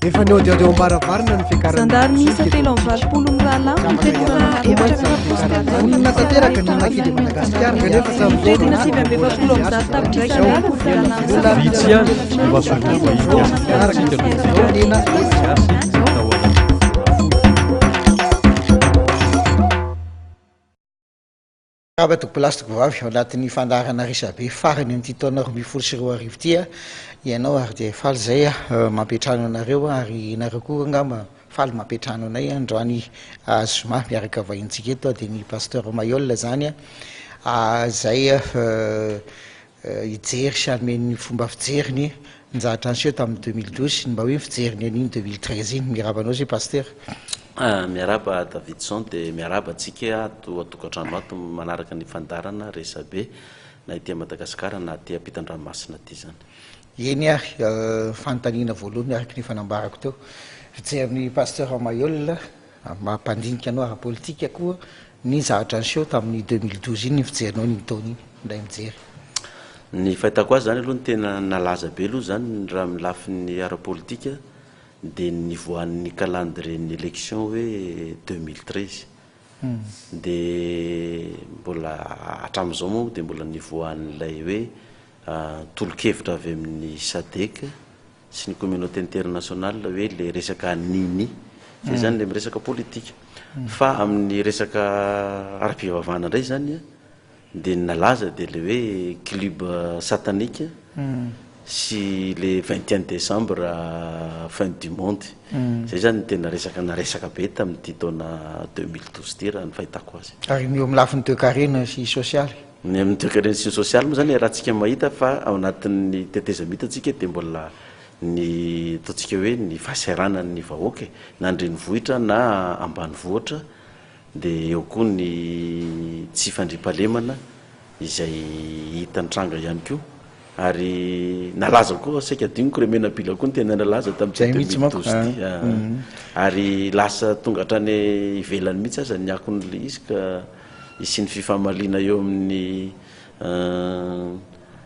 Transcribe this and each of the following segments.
efa ny audio ambaravarina ny fiakarana Zandary miisa telo amby valopolo mirahalahy na tanteraka ny nakidy Madagasikara kanefa samy fedina sivy amby efapolo amby zato tapitra isan'andro Abatoko plastique vavy ao anatin'ny fandarana resabe farany amin'ity taona 2024 ty ianao ary dia faly zay mampiatrano anareo ary nareo koa angamba faly mampiatrano anay androany zoma miaraka vahintsika eto dia ny pasteur mailhol zany zay ijery sy anomen'ny fomba fijeriny njahatra anseho tamin'ny 2012 mba hoe fijeriny an'iny 2013 iny mirabanao zay pasteur. Miaraba Davidson dia miaraba antsika atokantrano ato manaraka ny fandarana resabe na ity Madagasikara na ity ampitan-dranomasina ty zany. Eny ary fanontaniana voalohany miaraka ny fanambarako teo fijerin'ny pasteur mailhol mampandinika anao ara-politika koa ny zavatra anseho tamin'ny 2012 iny ny fijerinao ny taona iny nday mijery. Ny fahitako azy zany aloha ny tena nalaza be aloha zany raha milafin'ny ara-politika dia nivoan'ny calendrier élection hoe 2013 dia mbola hatramin'izao moa dia mbola nivoan'ilay hoe tolo-kevitra avy amin'ny sadek sy ny communauté internationale hoe le resaka nini zay zany le miresaka politika fa amin'ny resaka ara-pivavahana indray zany dia nalaza dia le hoe club satanique sy le 21 décembre fin du monde zay zany tena naresaka be tamin'ity taona 2012 ty raha ny fahitako azy. Ary ny eo amin'ny lafin'ny toe-karena sy sosialy ny amin'ny toe-karena sy sosialy moa zany rahantsika mahita fa ao anatin'ny tetezamita atsika dia mbola ny ataontsika hoe ny fahasaranany vahoaka na andrenivohitra na ambanivohitra dia eo koa ny tsy fandriampahalemana izay hita nitranga ihany koa ary nalaza koa saika diniko remenabila koa ny tena nalaza tamin'ny 2012 ty ary lasa tonga hatrany ivelany mihitsy aza ny akon'le izy ka isy ny fifamalina eo amin'ny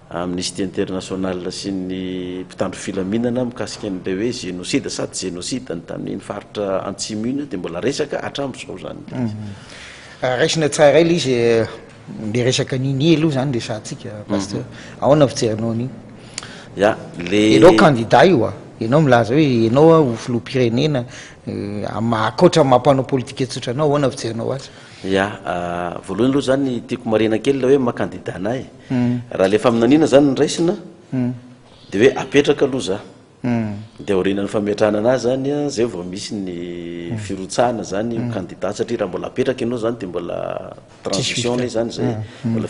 amnistie internationale sy ny mpitandro filaminana mikasika an'ilay hoe génocide sady génocide ny tamin'ny faritra antsimo dia mbola resaka hatramin'izao zany. Raisina tsara ila izy le resaka nini aloha zany le satsika pasteur ahoana fijerinao an'iny? Ianao candidat io ianao milaza hoe ianao ho filoham-pirenena akoatra mampanao politika tsotra anao ahoana fijerinao azy? Voalohany aloha zany tiako marena kely la hoe maha-candidat anahy raha lefa aminanina zany niraisina dia hoe apetraka aloha za dia aorinan'ny fametrahana anazy zany zay vao misy ny firotsahana zany candidat satria raha mbola apetraka ianao zany dia mbola transition lay zany zay mbola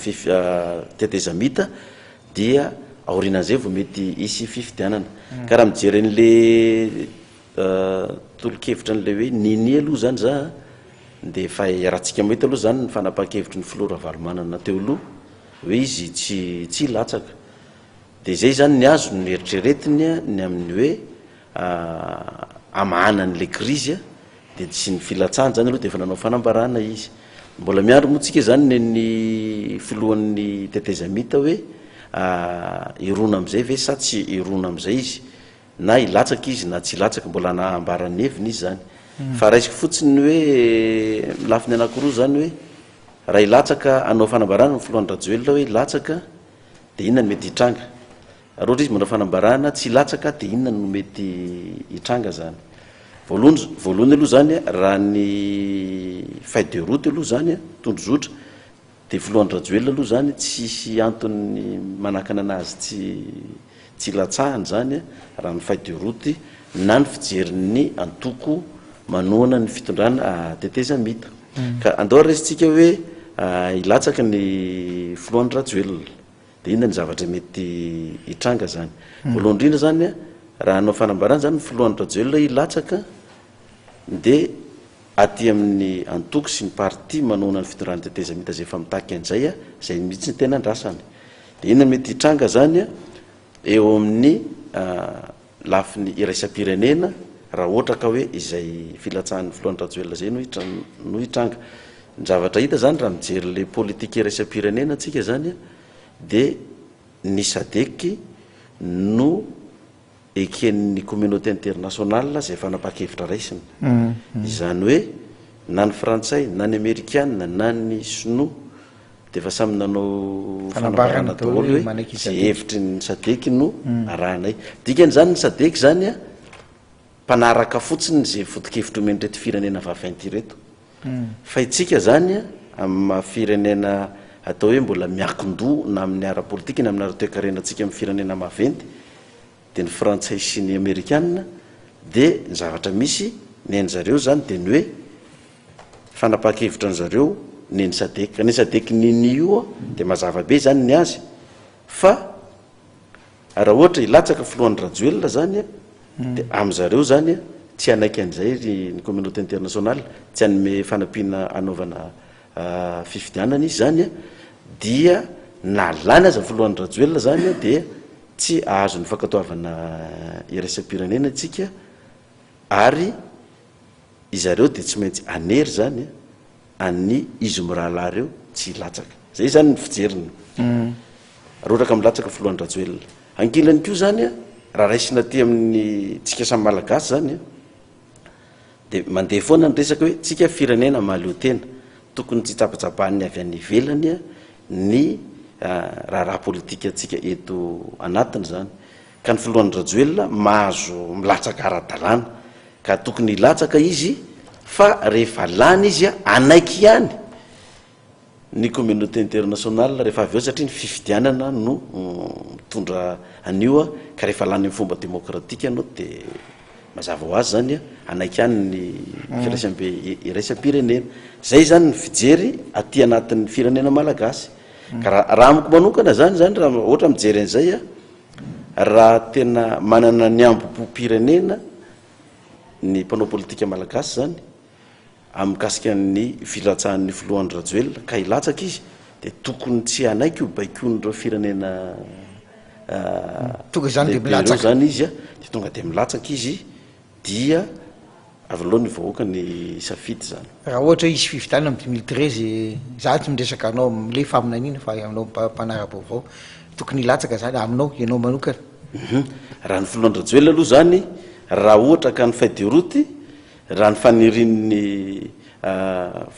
tetezamita dia aorinan'izay vao mety isy fifidianana ka raha mijery an'le tolo-kevitra n'le hoe nini aloha zany za dia efa rahantsika mahita aloha zany ny fanapahan-kevitry ny filora valomanana teo aloha hoe izy tsy latsaka dia zay zany ny azo ny eritreretiny ny amin'ny hoe amahana n'le krizy dia sy ny filatsahany zany aloha dia efa nanao fanambarana izy mbola miandro moa tsika zany ny filohan'ny tetezamita hoe irona amin'izay ve sa tsy irona amin'izay izy na ilatsaka izy na tsy ilatsaka mbola naambarany heviny izy zany fa raisiko fotsiny hoe lafiny anakiroa zany hoe raha ilatsaka anao fanambarana ny filohan'ny rajoelona hoe ilatsaka dia inona no mety hitranga raha ohatra izy manao fanambarana tsy ilatsaka dia inona no mety hitranga zany voalohany aloha zany raha ny feuille de route aloha zany tondrozotra dia filohan'ny rajoelona aloha zany tsisy antony manakana anazy tsy latsahany zany raha ny feuille de route na ny fijerin'ny antoko manohana ny fitondrana tetezamita ka andao resitsika hoe ilatsaka ny filohan'ny rajoelona dia inona ny zavatra mety hitranga zany voalohany indrindra zany raha anao fanambarana zany ny filohan'ny rajoelona ilatsaka dia aty amin'ny antoko sy ny parti manohana ny fitondrana tetezamita zay efa mitaky an'izay zay mihitsy ny tena andrasany dia inona mety hitranga zany eo amin'ny lafiny iraisam-pirenena raha ohatra ka hoe izay filatsahan'ny filohan'ny rajoelona zay no hitranga ny zavatra hita zany raha mijery le politika iraisam-pirenena atsika zany dia ny sadeky no eken'ny communauté internationale zay fanapa-kevitra raisina izany hoe na ny frantsay na ny amerikana na ny sinoa de efa samy nanao fanambarana daholo hoe zay hevitry ny sadeky no arahanay dikany zany ny sadeky zany a mpanaraka fotsiny zay foto-kevitro omeny reto firenena vaventy reto fa itsika zany a amin'ny firenena atao hoe mbola miakin-doha na amin'ny ara-politika na amin'ny ara-toekarenantsika amin'ny firenena maventy de ny frantsay sy ny amerikana de ny zavatra misy neny zareo zany de ny hoe fanapa-kevitra ny zareo neny sadeky ny sadeky niny io de mazava be zany ny azy fa raha ohatra ilatsaka filohan'ny rajoelona zany de am'zareo zany tsy anaiky an'izay ny communauté internationale tsy anome fanampiana anaovana fifidianana izy zany dia nalany aza filohan'ny rajoelona zany de tsy ahazo ny fankatoavana iraisam-pirenena tsika ary izareo de tsy maintsy anery zany any izy mirahalahy reo tsy latsaka zay zany ny fijeriny roraka milatsaka filohan'ny rajoelona ankilany koa zany raha raisina ty amin'ny tsika samy malagasy zany de mandeha foana ny resaka hoe tsika firenena mahaleo tena tokony tsy tsapatsapahany avy any ivelany ny raha politika atsika eto anatiny zany ka ny filohan'ny rajoelona mahazo milatsaka ara-dalàna ka tokony ilatsaka izy fa rehefa lany izy anaiky ihany ny communauté internationale rehefa avy eo satria ny fifidianana no mitondra anio ka rehefa lany amin'ny fomba demokratika anao de mazava ho azy zany anaiky ihany ny iraisam-pirenena zay zany ny fijery aty anatin'ny firenena malagasy ka raha amiko manokana zany raha ohatra mijery an'izay raha tena manana ny ambom-pirenena ny mpanao politika malagasy zany amikasika ny filatsahan'ny filohan'ny rajoelona ka ilatsaka izy de tokony tsy anaiky ho baikoan'ireo firenena tonga zany de milatsaka zany izy de tonga de milatsaka izy dia avy aloha ny vahoaka ny safidy zany raha ohatra izy fifidianana amin'ny 2013 za tsy mindresaka anao am'le faminanina fa aminao mpanara-baovao tokony ilatsaka zany aminao ianao manokana raha ny filohan'ny rajoelona aloha zany raha ohatra ka ny feuille de route raha ny fanirin'ny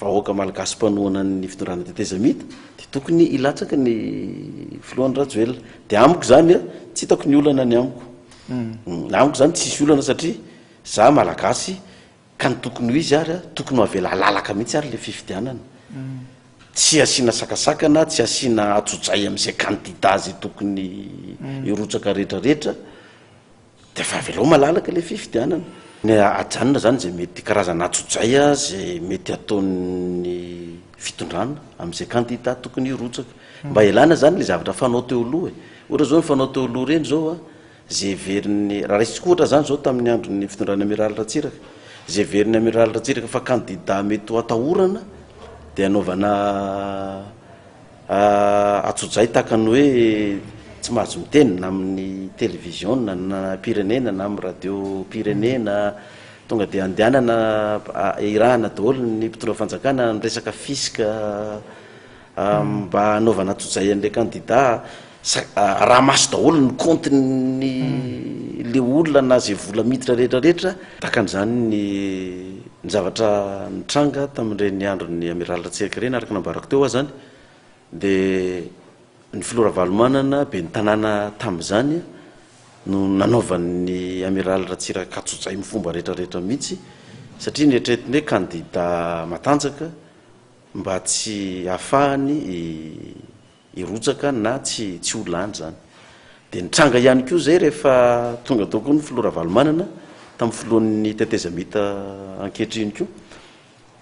vahoaka malagasy mpanohana ny fitondrana tetezamita de tokony ilatsaka ny filohan'ny rajoelona de amiko zany tsy hitako ny olana ny amiko amiko zany tsisy olana satria za malagasy ka ny tokony ho izy ary tokony ho avela lalaka mihitsy ary le fifidianana tsy asiana sakasakana tsy asiana atsojay am'izay kandida zay tokony irotsaka rehetrarehetra de fa avela malalaka le fifidianana ny ajanona zany zay mety karazana atsojay zay mety ataon'ny fitondrana am'izay kandida tokony irotsaka mba elana zany le zavatra fanao teo aloha ohatra zao ny fanao teo aloha reny zao zay veriny raha raisitsika ohatra zany zao tamin'ny andron'ny fitondrana amiral ratsiraka zay veriny amiral ratsiraka fa kandida mety ho atahorana de anaovana atsojay tahakany hoe tsy mahazo miteny na amin'ny télévision na pirenena na amin'ny radio pirenena tonga de andehanana irahana daholo ny mpitondra fanjakana ny resaka fisika mba anaovana atsojay an'le kandida raha maso daholo ny compteny le olona na zay vola miditra rehetrarehetra tahakan'izany ny zavatra nitranga tamin'ireny andron'ny amiral ratsiraka reny araka nambarako teo a zany de ny filora valomanana be ny tanàna tam'izany no nanaovan'ny amiral ratsiraka katsojay my fomba rehetrarehetra mihitsy satria nyetretiny hoe kandida matanjaka mba tsy ahafahany irotsaka na tsy ho lany zany de nitranga ihany koa zay rehefa tonga tao koa ny filora valomanana tamin'ny filohan'ny tetezamita ankehitriny koa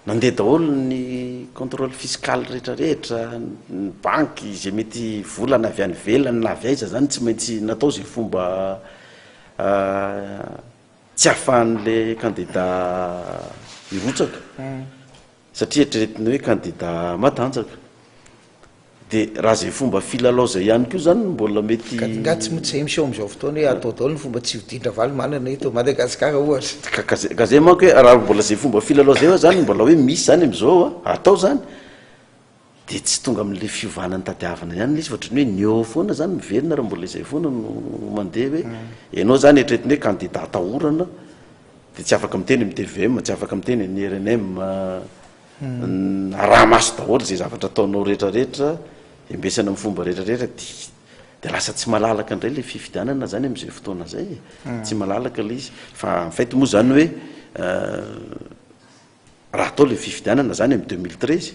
nandeha daholo ny contrôle fiscal rehetrarehetra ny banky zay mety volana avy any velany na avy aiza zany tsy maintsy natao zay fomba tsy ahafahan'le kandida irotsaka satria etreretiny hoe kandida matanjaka de raha zay fomba filalao zay ihany koa zany mbola mety nga tsy mitsy émission am'izao fotoana hoe atao daholo ny fomba tsy hodindra valomanana eto Madagasikara ohatra ka zay manko hoe raha mbola zay fomba filalao zay zany mbola hoe misy zany am'izao atao zany de tsy tonga am'le fiovanany tadiavana ihany l izy ohatrany hoe neo foana zany miverina raha mbola izay foana no mandeha hoe ianao zany etretiny hoe candidat tahorana de tsy afaka miteny mtvm tsy afaka miteny ny rnm raha maso daholo zay zavatra ataonao rehetrarehetra embesana amin'ny fomba rehetrarehetra de lasa tsy malalaka indray le fifidianana zany am'izay fotoana zay tsy malalaka le izy fa mifait moa zany hoe raha atao le fifidianana zany am 2013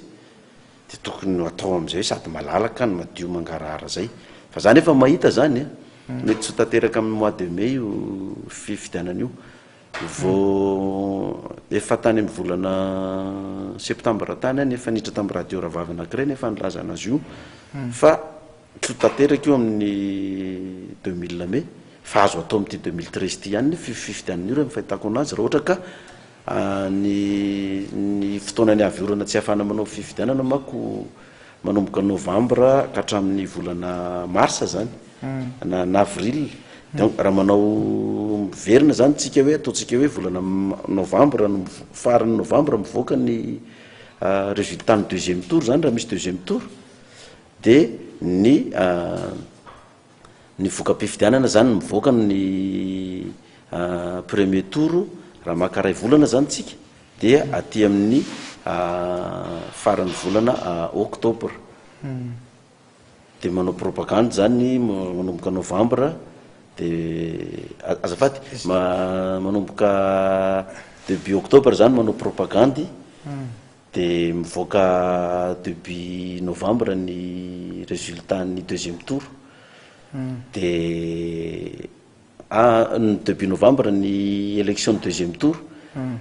de tokony atao am'izay hoe sady malalaka ny madio mangarahara zay fa zany efa mahita zany mety tsy ho tanteraka amin'ny mois de mai io fifidianana io vo efa tany amin'ny volana septambra tany any efa niditra tamin'ny radio ravavy anankiray nefa nilaza anazy io fa tsy ho tanteraka io amin'ny 2000 mai fa azo atao amin'ity 2013 ty ihany fifidianana io raha mifahitako anazy raha ohatra ka ny fotoanany avy orana tsy hafana manao fifidianana mako manomboka novambra ka hatramin'ny volana marsa zany na avril donc raha manao miverina zany tsika hoe ataotsika hoe volana novambra no farany novambra mivoaka ny résultat ny deuxième tour zany raha misy deuxième tour de ny voka-pifidianana zany mivoaka ny premier tour raha makaray volana zany tsika dia aty amin'ny farany volana octobre de manao propagande zany manomboka novambra de azafady manomboka début octobre zany manao propagande de mivoaka début novembre ny résultat ny deuxième tour de début novembre ny élection deuxième tour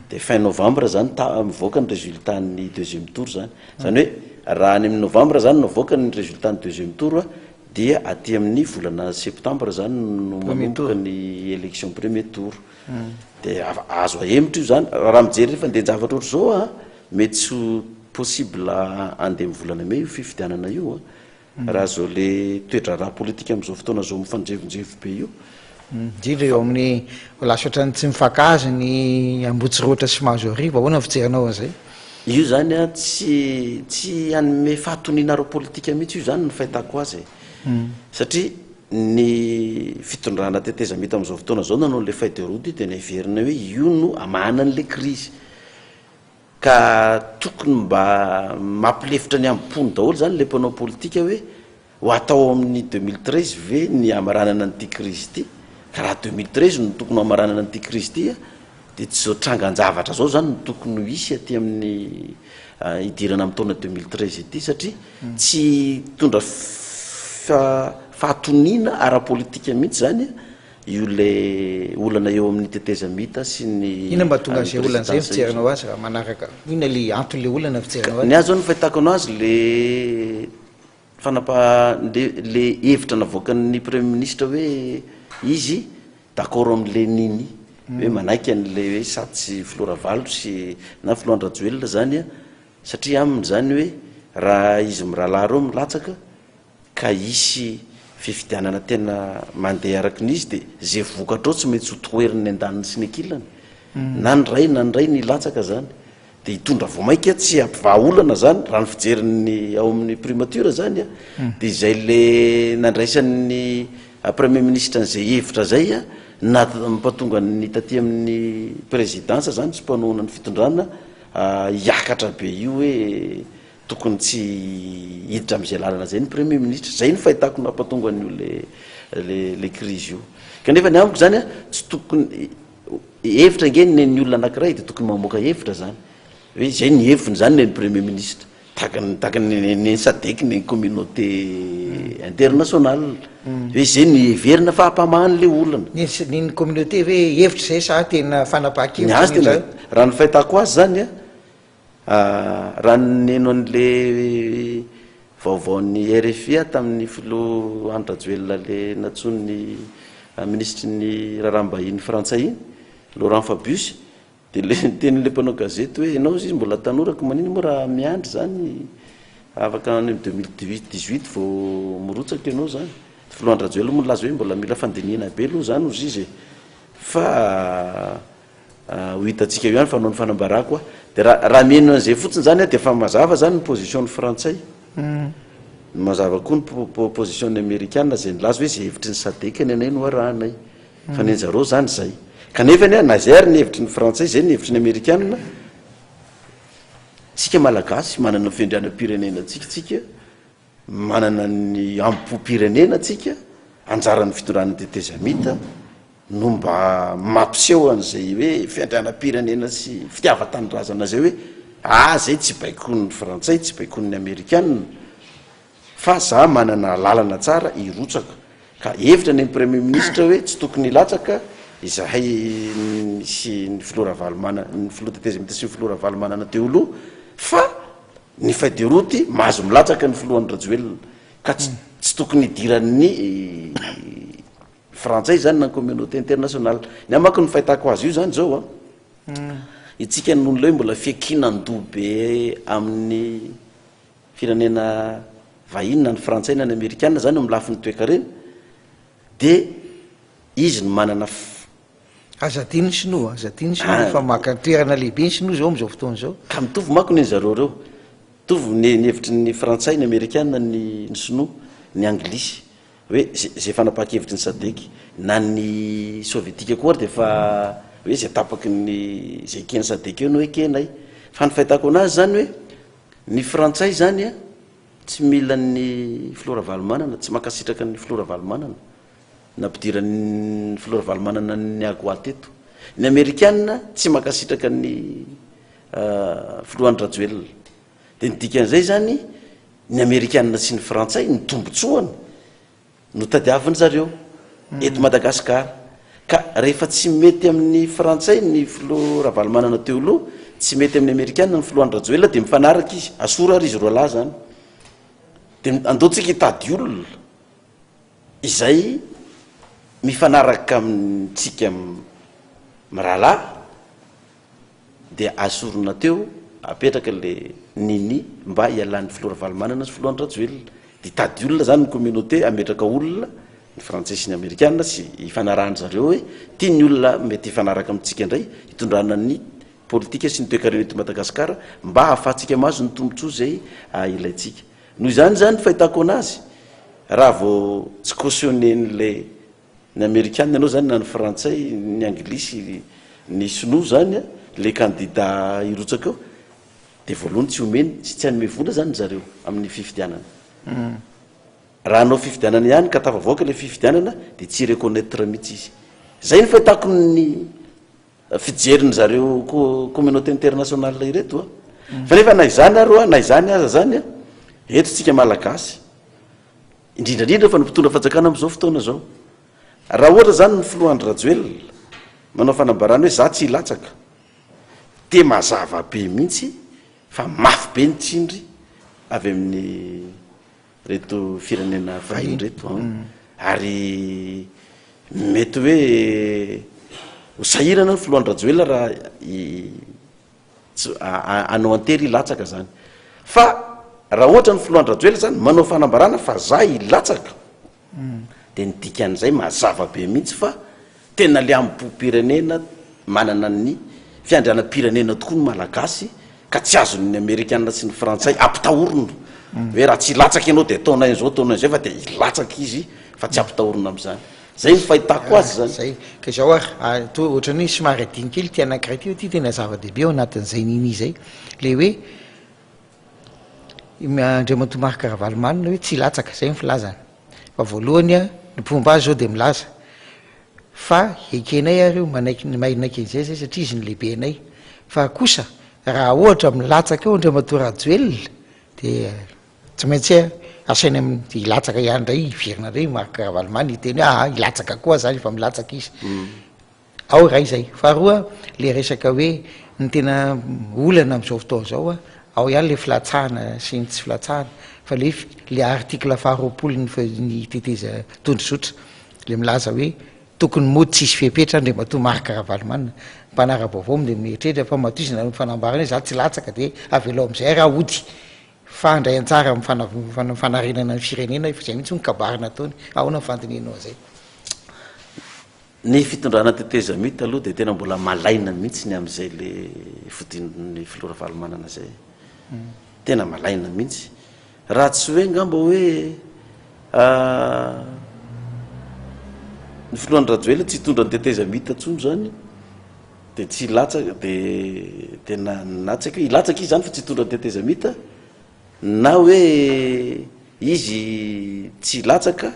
de fin novembre zany mivoaka ny résultat ny deuxième tour zany zany hoe raha any amin'ny novembre zany mivoaka ny résultat ny deuxième tour dia aty amin'ny volana septembre zany no manomboka ny élection premier tour de azo ahemitra io zany raha mijery rehefa ndenjavatra ohatr' zao mety tsy possible andeha amin'ny volana mai io fifidianana io raha zao le toedra raha politika am'izao fotoana zao mifanjevonjevo be io indrindra eo amin'ny lasa ohatrany tsy mifakazy ny ambotsy roatra sy mahazo ariva ahoana fijerinao an'izay io zany tsy anome fahatonina aro politika mihitsy io zany ny fahitako azy satria ny fitondrana teteza mita am'izao fotoana zao nanao le feuille de route de niverina hoe io no amana an'le crise ka tokony mba mampilefitra ny ampony daholo zany le mpanao politika hoe ho atao amin'ny 2013 ve ny amaranana n'ity crise ity ka raha 2013 no tokony amaranana n'ity crise ity de tsy zao trangan-javatra zao zany no tokony ho isy aty amin'ny idirana amin'ny taona 2013 ity satria tsy tondra fahatonina ara-politika mihitsy zany io le olana eo amin'ny teteza mita sy ny ina mba tonga zay olana zay fijerinao azy raha manaraka ina le antony le olana fijerinao azy ny azy zao no fahitako anazy le le hevitra navoakan'ny premier ministre hoe izy d'accord am'le niny hoe manaiky an'le hoe satsy filoravalo sy na filoandrajoelona zany satria aminy zany hoe raha izy mirahalahy reo milatsaka ka isy fifidianana tena mandeha araky n'izy de zay vokatrao tsy mety tsy hotoeriny andaniny sy ny akilany na ny ray ny latsaka zany de hitondra vomaika tsy ampivahaolana zany raha ny fijerin'ny ao amin'ny primature zany de izay le nandraisan'ny premier ministre n'izay hevitra zay na mampatonga ny taty amin'ny présidence zany sy mpanohana ny fitondrana hiakatra be io hoe tokony tsy hiditra am'izay lalana zay ny premier ministre zay ny fahitako nampatonga an'io le crise io kanefa ny amiko zany tsy tokony hevitra ngeny ny olona anankiray de tokony mamoaka hevitra zany hoe zay ny heviny zany ny premier ministre takany sadeky ny communauté internationale hoe zay ny heverina fahampamahan'le olana ny communauté hoe hevitra zay sa tena fanapaha-kevitra ny azy tena raha ny fahitako azy zany raha neno an'le vaovaon'ny RFI tamin'ny filo andrajoelona le natsony ministre ny raharaham-bahiny frantsay iny Laurent Fabius de le tenyle mpanao gazety hoe ianao izy mbola tanorako manino moa raha miandry zany afaka any 2018 vao mirotsaka ianao zany filoandrajoelona moa laza hoe mbola mila fandinihana be aloha zany ozy izy fa ho hitatsika io ihany fanao ny fanambarako de raha mieno an'izay fotsiny zany de fa mazava zany ny position ny frantsay mazava koa ny position américaine zay nilaza hoe zay hevitry ny sadeka ny anay no arahanay fa ny anjareo zany zay kanefa ny nazaire ny hevitry ny frantsay zay ny hevitry ny américaine tsika malagasy manana ny fiandrianam-pirenena tsika manana ny ampo-pirenena tsika anjaran'ny fitondran'ny tetezamita no mba mampiseho an'izay hoe fiandrianam-pirenena sy fitiava-tanorazana zay hoe zay tsy baiko ny frantsay tsy baiko ny américaine fa za manana lalana tsara irotsaka ka hevitra ny premier ministre hoe tsy tokony ilatsaka izahay sy ny filoravalomanana ny filotetezamita sy ny filoravalomanana teo aloha fa ny faideroty mahazo milatsaka ny filohan'ny rajoelina ka tsy tokony idiran'ny frantsay zany na communauté internationale ny amako ny fahitako azy io zany zao itsika noho le hoe mbola fiakinan-dobe amin'ny firenena vahiny na ny frantsay na ny américaine zany amin'ny lafiny toekarena de izy no manana azadiny ny sinoa fa makantoerana lehibe ny sinoa zao am'izao fotoana zao ka mitovy mako ny zareo reo mitovy ny hevitry ny frantsay ny américaine ny sinoa ny anglisy hoe zay fanapaha-kevitry ny sadeky na ny sovietika koa de fa hoe zay tapaky ny zay keny sadeky eo no hoe kenay fa ny fahitako anazy zany hoe ny frantsay zany tsy mila ny filoravalomanana tsy makasitraka ny filoravalomanana nampidiran'ny filoravalomanana ny agoateto ny américaine tsy makasitraka ny filohan'ny rajoelina de ny dikan'izay zany ny américaine sy ny frantsay ny tombotsoany no tadiaviny zareo eto Madagasikara ka rehefa tsy mety amin'ny frantsay ny filoravalomanana teo aloha tsy mety amin'ny américaine ny filohan'ny rajoelina de mifanaraka izy asora ary izy roa lahy zany de andotsika hitady olona izay mifanaraka amintsika mirahalahy de asorona teo apetraka le niny mba hialan'ny filoravalomanana sy filohan'ny rajoelina de hitady olona zany ny communauté ametraka olona ny frantsay sy ny américaine sy hifanarahany zareo hoe tia ny olona mety hifanaraka amintsika indray hitondrana ny politika sy ny toekarena eto Madagasikara mba hahafahantsika mazo ny tombotsoa zay ilaitsika noho zany fahitako anazy raha vao tsy cautionné ny américaine anao zany na ny frantsay ny anglisy ny sinoa zany le candidat irotsaka eo de voalohany tsy omeny sy tsy hanome vola zany zareo amin'ny fifidianana raha anao fifidianana ihany ka tafavoaka le fifidianana de tsy reconnaître mihitsy izy zay ny fahitako ny fijeriny zareo communauté internationale ireto fa nefa na izany aroa na izany aza zany eto tsika malagasy indrindrandrindra fa nimpitondra fanjakana am'izao fotoana zao raha ohatra zany ny filohan'ny rajoelina manao fanambarana hoe za tsy ilatsaka de mazava be mihitsy fa mafy be ny tsindry avy amin'ny reto firenena vahiny reto ary mety hoe hosahirana ny filohan'ny rajoelina raha anao antery ilatsaka zany fa raha ohatra ny filohan'ny rajoelina zany manao fanambarana fa za ilatsaka de ny dikan'izay mazava be mihitsy fa tena le ampo-pirenena manana ny fiandrianam-pirenena tokoa ny malagasy ka tsy azony américaine sy ny frantsay ampitahorona hoe raha tsy ilatsaka ianao de ataonay zao ataonay zay fa de ilatsaka izy fa tsy ampitahorona am'izany zay ny fahitako azy zany zay ka zao to ohatrany somary adiny kely ty anankiray ty ty tena zava-dehibe ao anatin'izay niny zay le hoe andriamanto marika ravalomanina hoe tsy ilatsaka zay ny filazana fa voalohany ny mpomba azy zao de milaza fa ekenay areo manaiky mainaiky an'izay zay satria izy ny lehibe anay fa kosa raha ohatra milatsaka eo andriamanto rajoelina de tsy maintsy asainy amin'ny ilatsaka ihany ndray iverina ndray marika ravalomanina iteny hoe ilatsaka koa zany efa milatsaka izy ao ray zay faharoa le resaka hoe ny tena olana am'izao fotoana zao ao ihany le filatsahana sy ny tsy filatsahana fa le article faharoapolo ny teteza tondrozotra le milaza hoe tokony mody tsisy fepetra andriamanto marika ravalomanina mpanara-baovao de mietrehitra fa matoizina fanambarana hoe za tsy latsaka de avelo am'izay raha ody fa andray antsara mifanarenana ny firenena fa zay mihitsy nikabarina ataony ahoana nyfantinenao zay ny fitondrana tetezamita aloha de tena mbola malaina mihitsy ny am'izay le fodin'ny filoravalomanana zay tena malaina mihitsy raha tsy hoe ngamba hoe ny filohan'ny rajoely tsy hitondra ny teteza mita tsony zany de tsy latsaka de tena natsaka hoe ilatsaka izy zany fa tsy hitondra ny teteza mita na hoe izy tsy latsaka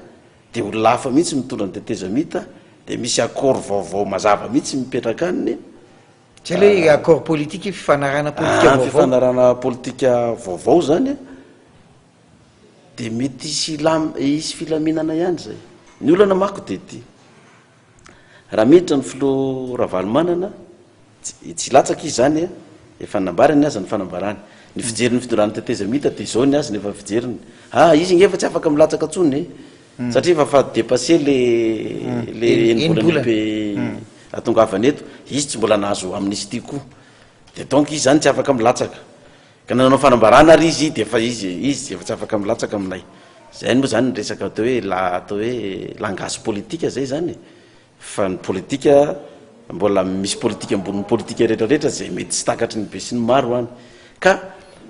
de ho lafa mihitsy mitondra ny teteza mita de misy accord vaovao mazava mihitsy mipetraka aniny tsy hoe accord politique fifanarana politika vaovao fifanarana politika vaovao zany de mety isy filaminana ihany zay ny olana mako de ty raha miditra ny filo ravalomanana tsy latsaka izy zany efa nambarany azy ny fanambarany ny fijeriny fidorany teteza mita de zao ny azy nefa fijeriny izy ngefa tsy afaka milatsaka tsony satria efa fa dépassé le enibolanibe atongavany eto izy tsy mbola nahazo amnistie koa de donc izy zany tsy afaka milatsaka ka nanao fanambarana ary izy de efa izy efa tsy afaka milatsaka aminay zay moa zany resaka atao hoe langage politika zay zany fa ny politika mbola misy politika amboniny politika rehetrarehetra zay mety tsy takatry ny be sy ny maro any ka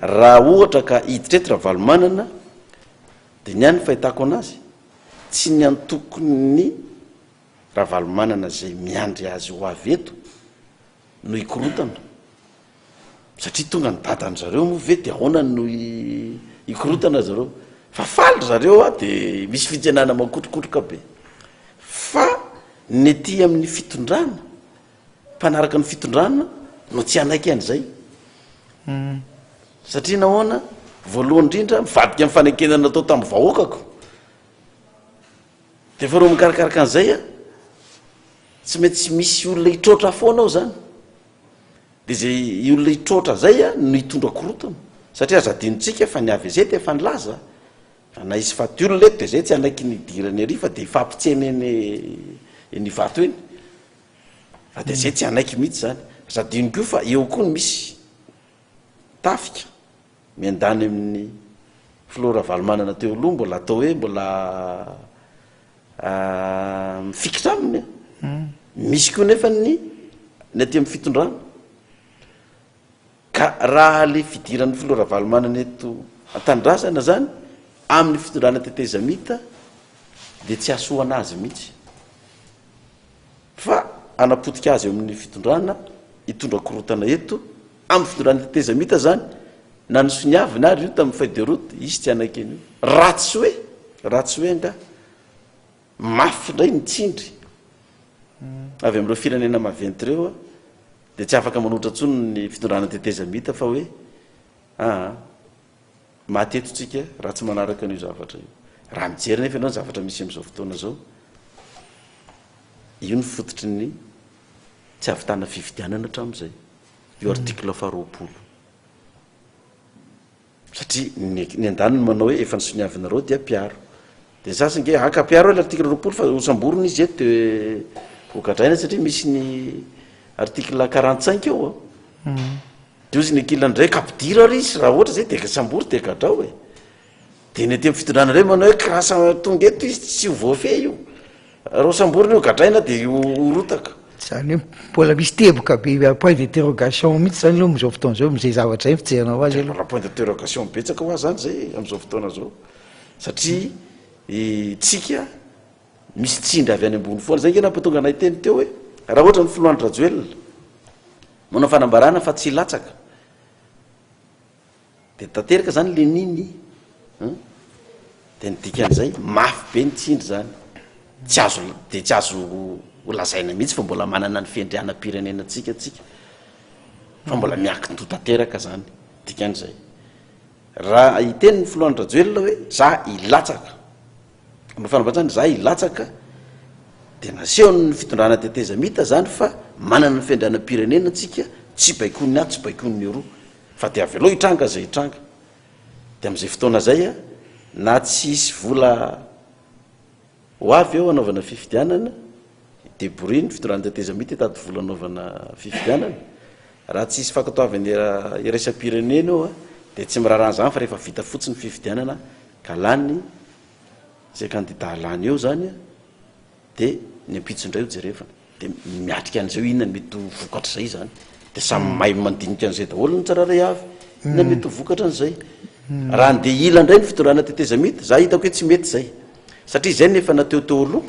raha ohatra ka hiditreto ravalomanana de ny any fahitako anazy tsy ny antokony ravalomanana zay miandry azy ho avy eto no ikorotana satria tonga ny dadany zareo moa ve de ahoana no ikorotana zareo fa faly zareo de misy fijanana makotrokotroka be fa ny ty amin'ny fitondrana mpanaraka ny fitondrana no tsy anaiky an'izay satria nahoana voalohany indrindra mivadika amin'ny fanekenana natao tamin'ny vahoakako de fa reo mikarakaraka an'izay tsy mety tsy misy olona hitrotra foanao zany de zay olona hitrotra zay no hitondra korotana satria azadinotsika fa ny avy zay de efa nilaza na izy faty olona eto de zay tsy anaiky nidirany ary fa de ifampitseny eny vato eny fa de zay tsy anaiky mihitsy zany azadino ko fa eo koa ny misy tafika miandany amin'ny filora valomanana teo aloha mbola atao hoe mbola mifikitra aminy misy koa nefa ny aty amin'ny fitondrana ka raha le fidiran'ny filora valomanana eto atandrazana zany amin'ny fitondrana teteza mita de tsy asoana azy mihitsy fa anapotika azy eo amin'ny fitondrana hitondra korotana eto amin'ny fitondrana teteza mita zany na ny soniavina ary io tamin'ny feuille de route izy tsy anaiky an'io ratsy hoe nga mafy indray nitsindry avy am'ireo firenena maventy reo de tsy afaka manotra tsony ny fitondrana teteza mita fa hoe matetotsika raha tsy manaraka an'io zavatra io raha mijery nefa ianao ny zavatra misy am'izao fotoana zao io ny fototry ny tsy avitana fividianana hatram'izay io article faharoapolo satria ny andaniny manao hoe efa nisoniavinareo dia piaro de sasynge aka piaro hoe l'article roapolo fa osamborony izy eto de hogadraina satria misy ny article 45 eo de ozy ny akilan'ndray kapidira ary izy raha ohatra zay de sambory de gadrao de ny aty amin'ny fitondrana rey manao hoe krasa tonga eto izy tsy voafe io raha samborony io gadraina de orotaka zany hoe mbola misy teboka be point d'interrogation mihitsy zany aloha am'izao fotoana zao mizay zavatra zay fijerinao azy aloha raha point d'interrogation betsaka ho azy zany zay am'izao fotoana zao satria tsika misy tsindry avy any ambony foana zay nge nampatonga anay teny teo hoe raha ohatra ny filohan'ny rajoelona manao fanambarana fa tsy latsaka de tanteraka zany leniny de nidikan'izay mafy be ny tsindry zany tsy azo holazaina mihitsy fa mbola manana ny fendrianam-pirenenantsika tsika fa mbola miaky-to tanteraka zany dikan'izay raha hiteny ny filohan'ny rajoelona hoe za ilatsaka mba fanambatrany za ilatsaka de naseho ny fitondrana teteza mita zany fa manana ny fendrianam-pirenenantsika tsy baikony ato tsy baikony roa fa de avy aloha hitranga zay hitranga de am'izay fotoana zay na tsy isy vola ho avy eo anaovana fifidianana deboriny fitondrana teteza mita hitady vola anaovana fifidianana raha tsy isy fankatoavany iraisam-pirenena eo de tsy mirarana zany fa rehefa vita fotsiny fifidianana ka lany zay kandida lany eo zany de ny ampitsondray io jerevana de miatrika an'izao inona ny mety vokatra zay zany de samy mahay mandinika an'izay daholo ny tsararay avy inona ny mety vokatra an'izay raha ndeha ila indray ny fitondrana tetezamita za hitako hoe tsy mety zay satria zay nefa nateo teo aloha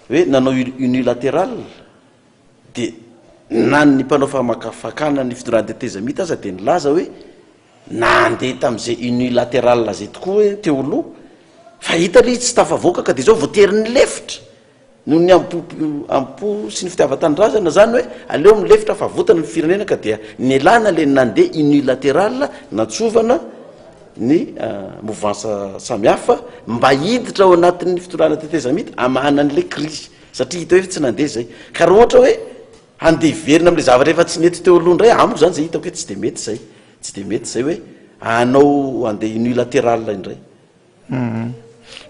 hoe nanao unilatéral de na ny mpanao famakafakana ny fitondrana tetezamita aza de nilaza hoe nandeha tam'izay unilatéral zay tokoa hoe teo aloha fa hita le tsy tafavoaka ka de zao voatery ny lefitra no ny ampo sy ny fitiavatandrazana zany hoe aleo milefitra fa votana ny firenena ka dia ny elana le nandeha unilatéral natsovana ny mouvance samihafa mba hiditra ao anatin'ny fitondrana tetezamita amahana an'le crise satria hita hoe tsy nandeha zay ka raha ohatra hoe andeha verina am'le zavatra efa tsy mety teo aloha ndray amiko zany zay hitako hoe tsy de mety zay tsy de mety zay hoe anao andeha unilatéral indray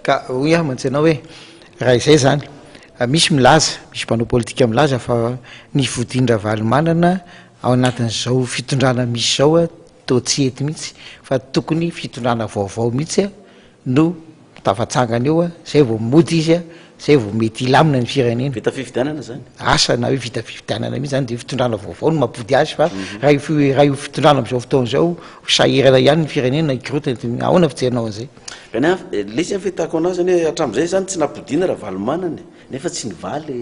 ka hoy aho mantsenao hoe raha izay zany misy milaza misy mpanao politika milaza fa ny vodindra valymanana ao anatin'izao fitondrana misy zao to tsy ety mihitsy fa tokony fitondrana vaovao mihitsy no tafatsangana eo zay vao mody izy zay vao mety ilamina ny firenena vita fifidianana zany asa na hoe vita fifidianana mihitsy zany de fitondrana vaovao no mampody azy fa raha io fitondrana am'izao fotoana zao sahirana ihany ny firenena ikrotana ahoana fijerinao an'izay kana le sy fitako anazy zany hoe hatram'izay zany tsy napodiana raha valymanana nefa tsy nivaly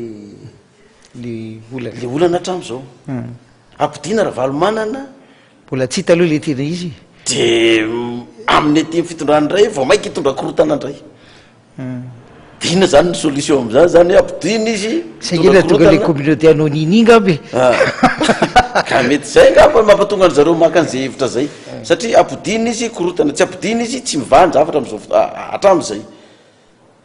le olana hatram'izao apodiana raha valymanana mbola tsy hita aloha le tena izy de amin'ny aty fitondrana indray vao mainka hitondra korotana indray de ina zany ny solution am'zany zany hoe apodina izy saela tonga le communauté anonyme ingabe ka mety zay ngapa mampatonga ny zareo maka an'izay hevitra zay satria apodina izy korotana tsy apodina izy tsy mivany zavatra am'zao hatram'izay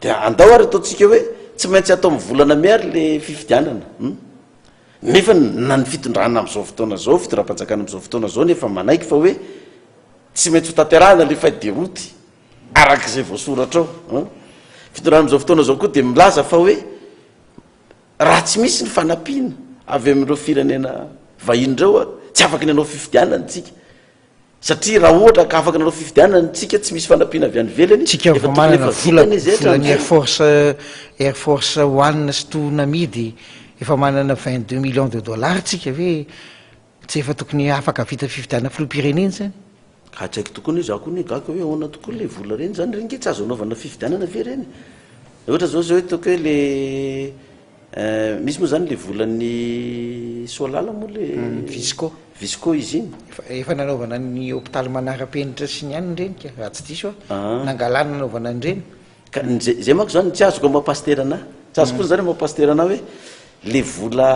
de andao ary ataontsika hoe tsy maintsy atao mivolana miary le fifidianana nefa na ny fitondrana am'izao fotoana zao fitondram-panjakana am'izao fotoana zao nefa manaiky fa hoe tsy maintsy ho tanterahana le faideroty arak'izay voasoratra ao fitondrana am'izao fotoana zao koa de milaza fa hoe raha tsy misy ny fanampiana avy amin'ireo firenena vahin'ireo tsy afaky ny anao fifidianana tsika satria raha ohatra ka afaka nanao fifidianana tsika tsy misy fanampiana avy any velany tsika efa manana volany air force one sy tonamidy efa manana 22 millions de dollars tsika hoe tsy efa tokony afaka vita fifidianana filopirenena zany ka tsy haiko tokony za koa ny gaka hoe ahoana tokoa le vola reny zany reny ke tsy azo anaovana fifidianana ve reny ohatra zao zao hoe toko hoe le misy moa zany le volan'ny solala moa le visco izy iny efa nanaovana ny hôpitaly manara-penitra sy ny any reny ka raha tsy diso nangalana nanaovana ny reny ka zay manko zany tsy azoko mapasterana tsy azo koa zany mapasterana hoe le vola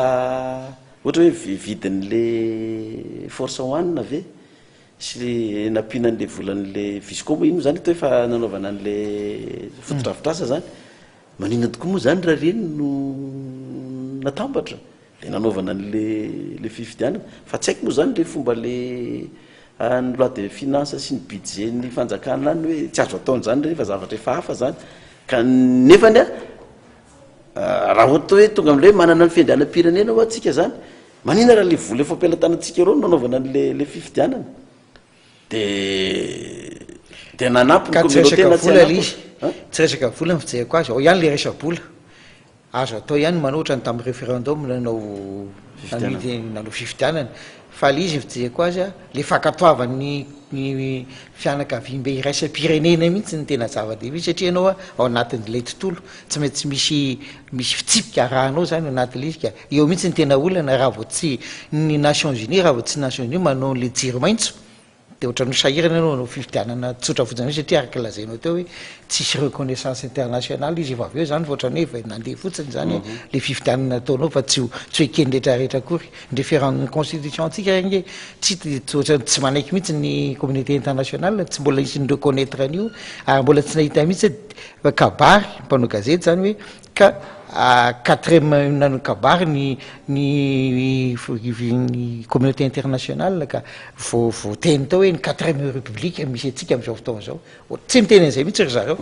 ohatra hoe vidin'le force one ve sy le nampinan'le volan'le visco moa iny moa zany to efa nanaovana an'le fotodrafitrasa zany manina tokoa moa zany raha reny no natambatra le nanaovana an'le fifidianana fa tsy haiko moa zany le fomba le ny loi de finance sy ny budget ny fanjakana any hoe tsy azo ataony zany rehefa zavatra efa hafa zany ka nefany raha ohatra hoe tonga am'le hoe manana ny fiandrianam-pirenena ho atsika zany manina raha le vola efa ampilatanantsika ero no nanaovana an'le fifidianana de nanampy ny communauté nationale izy tsy resaka vola ny fijeriko azy ao ihany le resa-bola azo atao ihany manoatra ny tamin'ny référendum nanao fifidianana fa le izy ny fijeriko azy le fankatoavany ny fianakavimbe iraisam-pirenena mihitsy ny tena zava-dehibe satria anao ao anatin'le tontolo tsy maintsy misy fitsipika rahanao zany ao anatin'le izy ka eo mihitsy ny tena olana raha vao tsy ny Nations Unies raha vao tsy Nations Unies manao le jiro maintso de ohatra no sahirana anao anao fifidianana tsotra fotsiny satria araka lazainao teo hoe tsisy reconnaissance internationale izy efa avy eo zany fa ohatra ny hoe nandeha fotsiny zany le fifidianana ataonao fa tsy ekeny rehetrarehetra akory ny constitution antsika renge tsy manaiky mihitsy ny communauté internationale tsy mbola isy ny reconnaître an'io ary mbola tsy nahita mihitsy kabary mpanao gazety zany hoe ka quatrième nanao kabary ny communauté internationale ka voateny tao hoe ny quatrième république misy atsika am'izao fotoana zao tsy miteny an'izay mihitsy ry zareo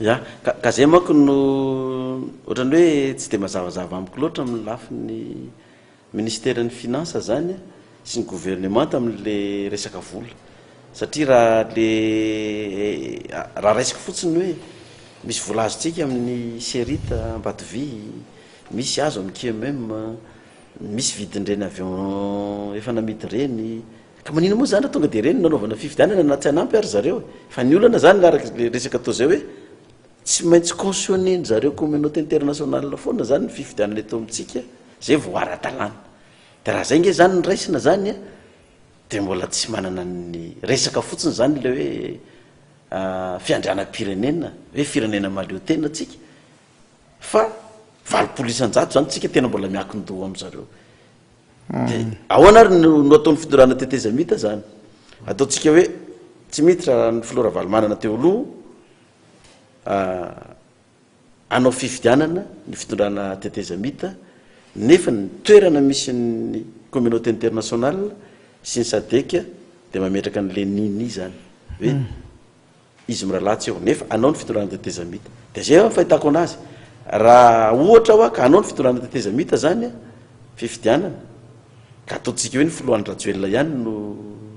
ya ka zay manko no ohatrany hoe tsy de mazavazava amiko loatra amin'ny lafin'ny ministère ny finance zany sy ny gouvernement amin'le resaka vola satria raha resaka fotsiny hoe misy vola azotsika amin'ny serita Ambatovy misy azo amin'ny QMM misy vidin'ireny avion efa namidy reny ka manina moa zany tonga de reny nanaovana fifidianana na tsy anampy ary zareo fa ny olana zany araka le resaka atao zay hoe tsy maintsy cautionner zareo communauté internationale foana zany ny fifidianana eto amitsika zay vo ara-dalàna de raha zay nge zany ny raisina zany a de mbola tsy manana ny resaka fotsiny zany le hoe fiandrianam-pirenena hoe firenena maleo tena tsika fa valopolo isan-jato zany tsika tena mbola miakin-doha am'zareo de ahoana ary no ataon'ny fidorana tetezamita zany ataontsika hoe tsy mity raha ny filora valomanana teo aloha anao fifidianana ny fitondrana tetezamita nefa ny toerana misy ny communauté internationale sy ny sadeka de mametraka an'le niny zany hoe izy miralatsy eo nefa anao ny fitondrana tetezamita de zay fahitako anazy raha ohatra hoa ka anao ny fitondrana tetezamita zany a fifidianana ka ataontsika hoe ny filohan'ny rajoelona ihany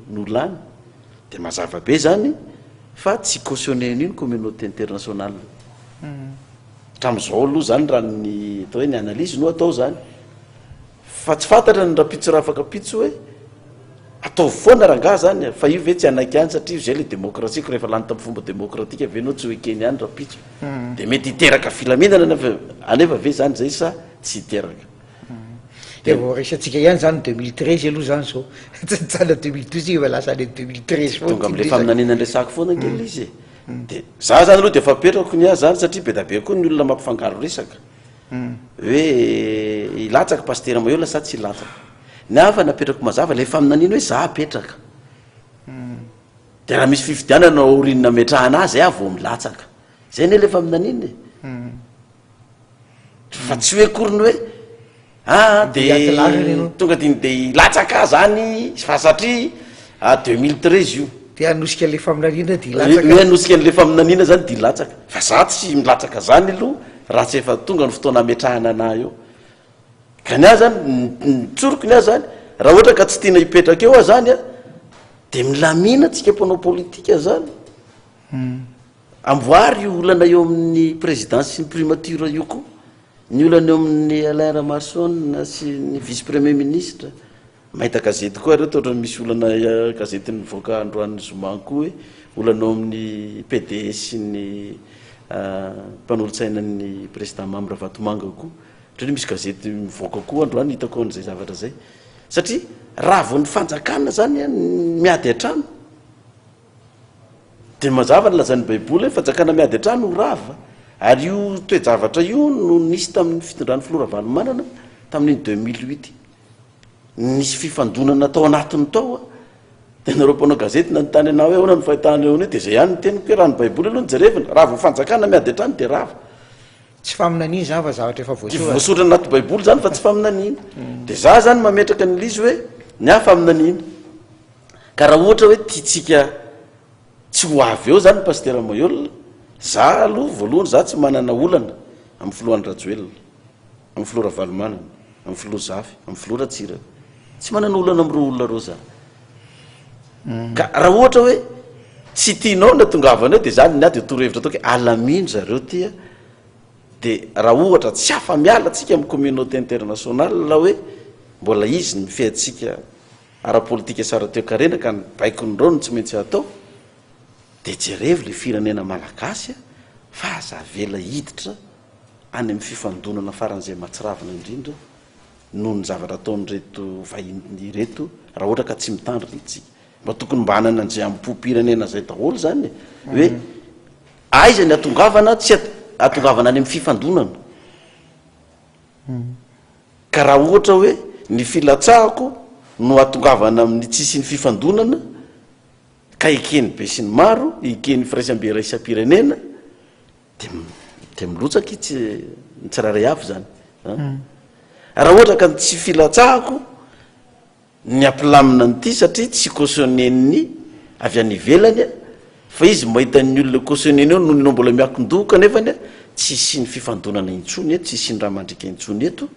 no lany de mazava be zany fa tsy cautionner an'iny communauté internationale hatram'izao aloha zany raha ny atao hoe ny analyse no atao zany fa tsy fantatra ny rapitso raha afaka pitso hoe atao foana rangah zany fa io ve tsy anaiky any satria zay le démocratique rehefa lany tamin'ny fomba démocratique avenao tsy hoekeny any rapitso de mety hiteraka filaminana anefa ve zany zay sa tsy hiteraka de vo resatsika ihany zany 2013 aloha zany zao tsana 2012 fa lasa le 2013 tonga am'le faminanina andresako foana ngely izy de za zany aloha de efa petrako ny azy zany satria be da be koa ny olona mampifangaro resaka hoe ilatsaka pasteur maiola sa tsy ilatsaka ny afa napetrako mazava le faminanina hoe za apetraka de raha misy fifidianana orinina metrahana azy a vo milatsaka zay ne le faminanina fa tsy hoe koriny hoe de tonga diny de ilatsaka zany fa satria 2013 io de anosika le faminanina de hoe anosika n'le faminanina zany de ilatsaka fa za tsy milatsaka zany aloha raha tsy efa tonga ny fotoana ametrahana ana eo ka ny azy zany nitsoroko ny azy zany raha ohatra ka tsy tiana hipetraka eo a zany a de milamina tsika mpanao politika zany amboary io olana eo amin'ny présidence sy ny primature io koa ny olana eo amin'ny Alain Ramasson sy ny vice premier ministre mahita gazety koa reo toatra misy olana gazety nivoaka androan'ny zomany koa hoe olana eo amin'ny PDS sy ny mpanolotsainan'ny président Mamra Vatomanga koa ohatran'ny misy gazety mivoaka koa androany hitako an'izay zavatra zay satria raha vo ny fanjakana zany miady an-trano de mazava ny lazan'ny baiboly hoe fanjakana miady an-trano rava ary io toejavatra io no nisy tamin'ny fitondrany filora valomanana tamin'iny 2008 nisy fifandonana tao anatiny tao a de nareo mpanao gazety nanontany anao hoe ahoana ny fahitana eo de zay ihany ny teniko hoe raha ny baiboly aloha ny jerevina raha vo fanjakana miady an-trano de rava tsy faminanina zany fa zavatra efa voasotra anaty baiboly zany fa tsy faminanina de za zany mametraka nylizy hoe ny a faminanina ka raha ohatra hoe tiatsika tsy ho avy eo zany pasteur maiola za aloha voalohany za tsy manana olana amin'ny filohan'ny rajoelona amin'ny filora valomanana amin'ny filoha zafy amin'ny filora tsirana tsy manana olana am'ireo olona reo za ka raha ohatra hoe tsy tianao na tongavana eo de zany ny a de torohevitra ataoko hoe alamino zareo tia de raha ohatra tsy hafa miala tsika amin'ny communauté internationale la hoe mbola izy ny fiatsika ara-politika sara teo karena ka ny baikon'ireo no tsy maintsy atao de jerevy le firenena malagasy a fa aza vela hiditra any amin'ny fifandonana faran'izay matsiravina indrindra noho ny zavatra ataon'reto vahiny reto raha ohatra ka tsy mitandrina itsika mba tokony mba hanana an'izay am'po-pirenena zay daholo zany hoe aiza ny atongavana tsy atongavana any amin'ny fifandonana ka raha ohatra hoe ny filatsahako no atongavana amin'ny tsisy ny fifandonana ka ikeny be sy ny maro ikeny firaisambe raisam-pirenena de milotsaka i tsy ny tsiraray avy zany raha ohatra ka tsy filatsahako ny ampilamina nyity satria tsy cautionner-ny avy any ivelany a fa izy mahita ny olona cautionner-ny eo noho ny anao mbola miakin-doha kanefany a tsy sy ny fifandonana intsony eto tsy sy ny raha mandrika intsony eto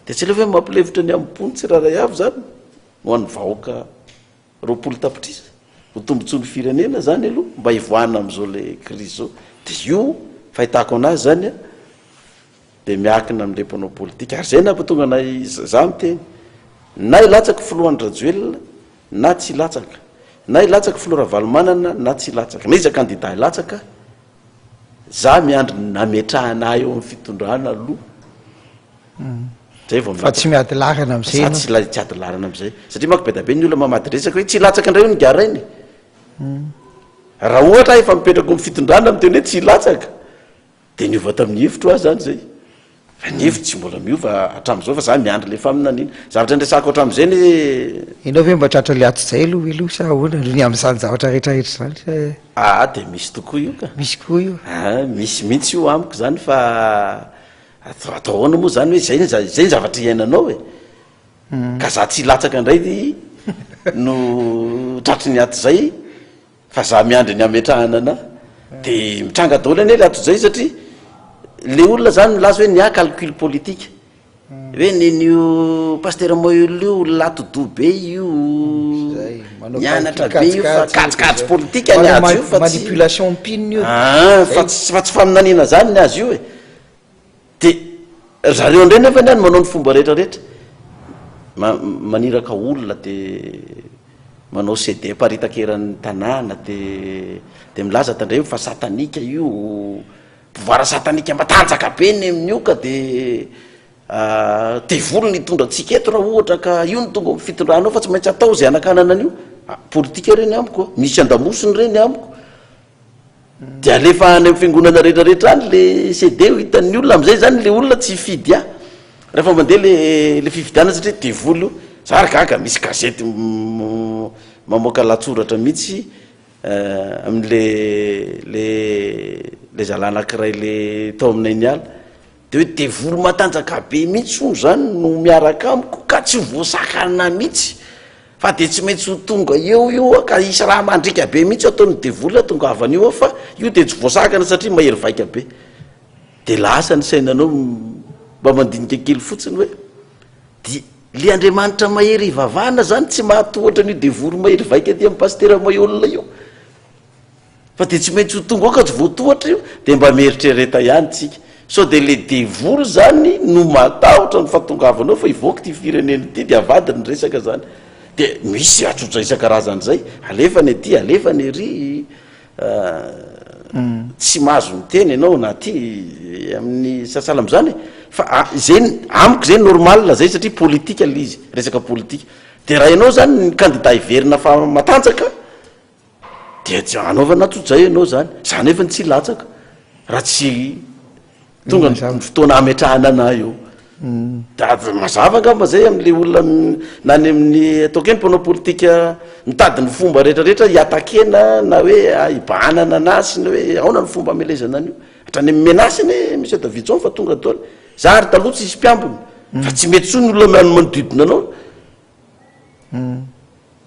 de tsy lefa hoe mampilevitra ny ambony tsiraray avy zany ho an'ny vahoaka roapolo tapitrisa ho tombontsoany firenena zany aloha mba hivoana am'izao le crise zao de io fahitako anazy zany a de miakina am'le mpanao politika ary zay na mpa tonga nay za miteny na ilatsaka filohan'ny rajoelona na tsy latsaka na ilatsaka filora valomanana na tsy latsaka na iza kandida ilatsaka za miandry nametrahana eo amin'ny fitondrana aloha zay vao fa tsy miady larana am'izay tsy ady larana am'izay satria manko be da be ny olona mamady resaka hoe tsy latsaka indray io ny garainy raha ohatra efa mipetraka amin'ny fitondrana amiteny hoe tsy latsaka de niova tamin'ny hevitro azy zany zay fa ny hevitry tsy mbola miova hatramin'izao fa za miandry le faminanina zavatra ndresako hatramin'izay ny ianao ve mba tratra le aty zay aloha sa ahoana ny am'izany zavatra rehetrarehetra zany de misy tokoa io ka misy koa io misy mihitsy io amiko zany fa atao ahoana moa zany hoe zay ny zavatra iainanao e ka za tsy latsaka indray no tratry ny aty zay fa za miandry ny ametrahana ana de mitranga daholo ane le ato zay satria le olona zany milaza hoe ny calcul politique hoe nen'io pasteur mailhol io latodo be io mianatra be io fa katsikatry politique any azy io manipulation mpininy io fa tsy faminanina zany ny azy io e de zareo indray nefa ny any manao ny fomba rehetrarehetra maniraka olona de manao cd paritakeran'ny tanàna de milaza tandray fa satanika io mpivoara satanika matanjaka be ny amin'io ka de volo ny tondra tsiketo raha ohatra ka io ny tonga amin'ny fitondranao fa tsy maintsy atao zay anakanana an'io politika reny amiko misy andamosiny reny amiko de alefa any amin'ny fiangonana rehetrarehetra any le cd ho hitan'ny olona am'izay zany le olona tsy fidy rehefa mandeha le fividiana satria de volo io zary gaga misy gazety mamoaka latsoratra mihitsy am'le zala anankiray le tao aminay ny ala de hoe de volo matanjaka be mihitsy ono zany no miaraka amiko ka tsy voasakana mihitsy fa de tsy maintsy ho tonga eo ka isy raha mandrika be mihitsy ataony de volo tonga avan'io fa io de tsy voasakana satria mahery vaika be de lasa ny sainanao mba mandinika kely fotsiny hoe de le andriamanitra mahery ivavahana zany tsy mahatohatra n'io de volo mahery vaika ty amin'ny pasteur mailhol io fa de tsy maintsy ho tonga ao ka tsy voatohatra io de mba mieritrereta ihany tsika so de le devoly zany no matahotra ny fahatongavanao fa ivoaka ty fireneny ty de avadiny resaka zany de misy atsotra isan-karazany zay alefany aty alefany ery tsy mahazo miteny ianao na ty amin'ny sasala am'zany fa zay amiko zay normal zay satria politika le izy resaka politika de raha ianao zany ny kandida iverina fa matanjaka de tsy anaovana tsotzay ianao zany nefa tsy latsaka raha tsy tonga ny fotoana ametrahana ana eo da mazava angamba zay am'le olona nany amin'ny ataokeny mpanao politika mitady ny fomba rehetrarehetra hiatakena na hoe ibanana anasy na hoe aona ny fomba amelezana an'io hatrany menasy ane misy davitson fa tonga daoly za ary taloha tsy isy mpiambiny fa tsy mety soa ny olona manodidina anao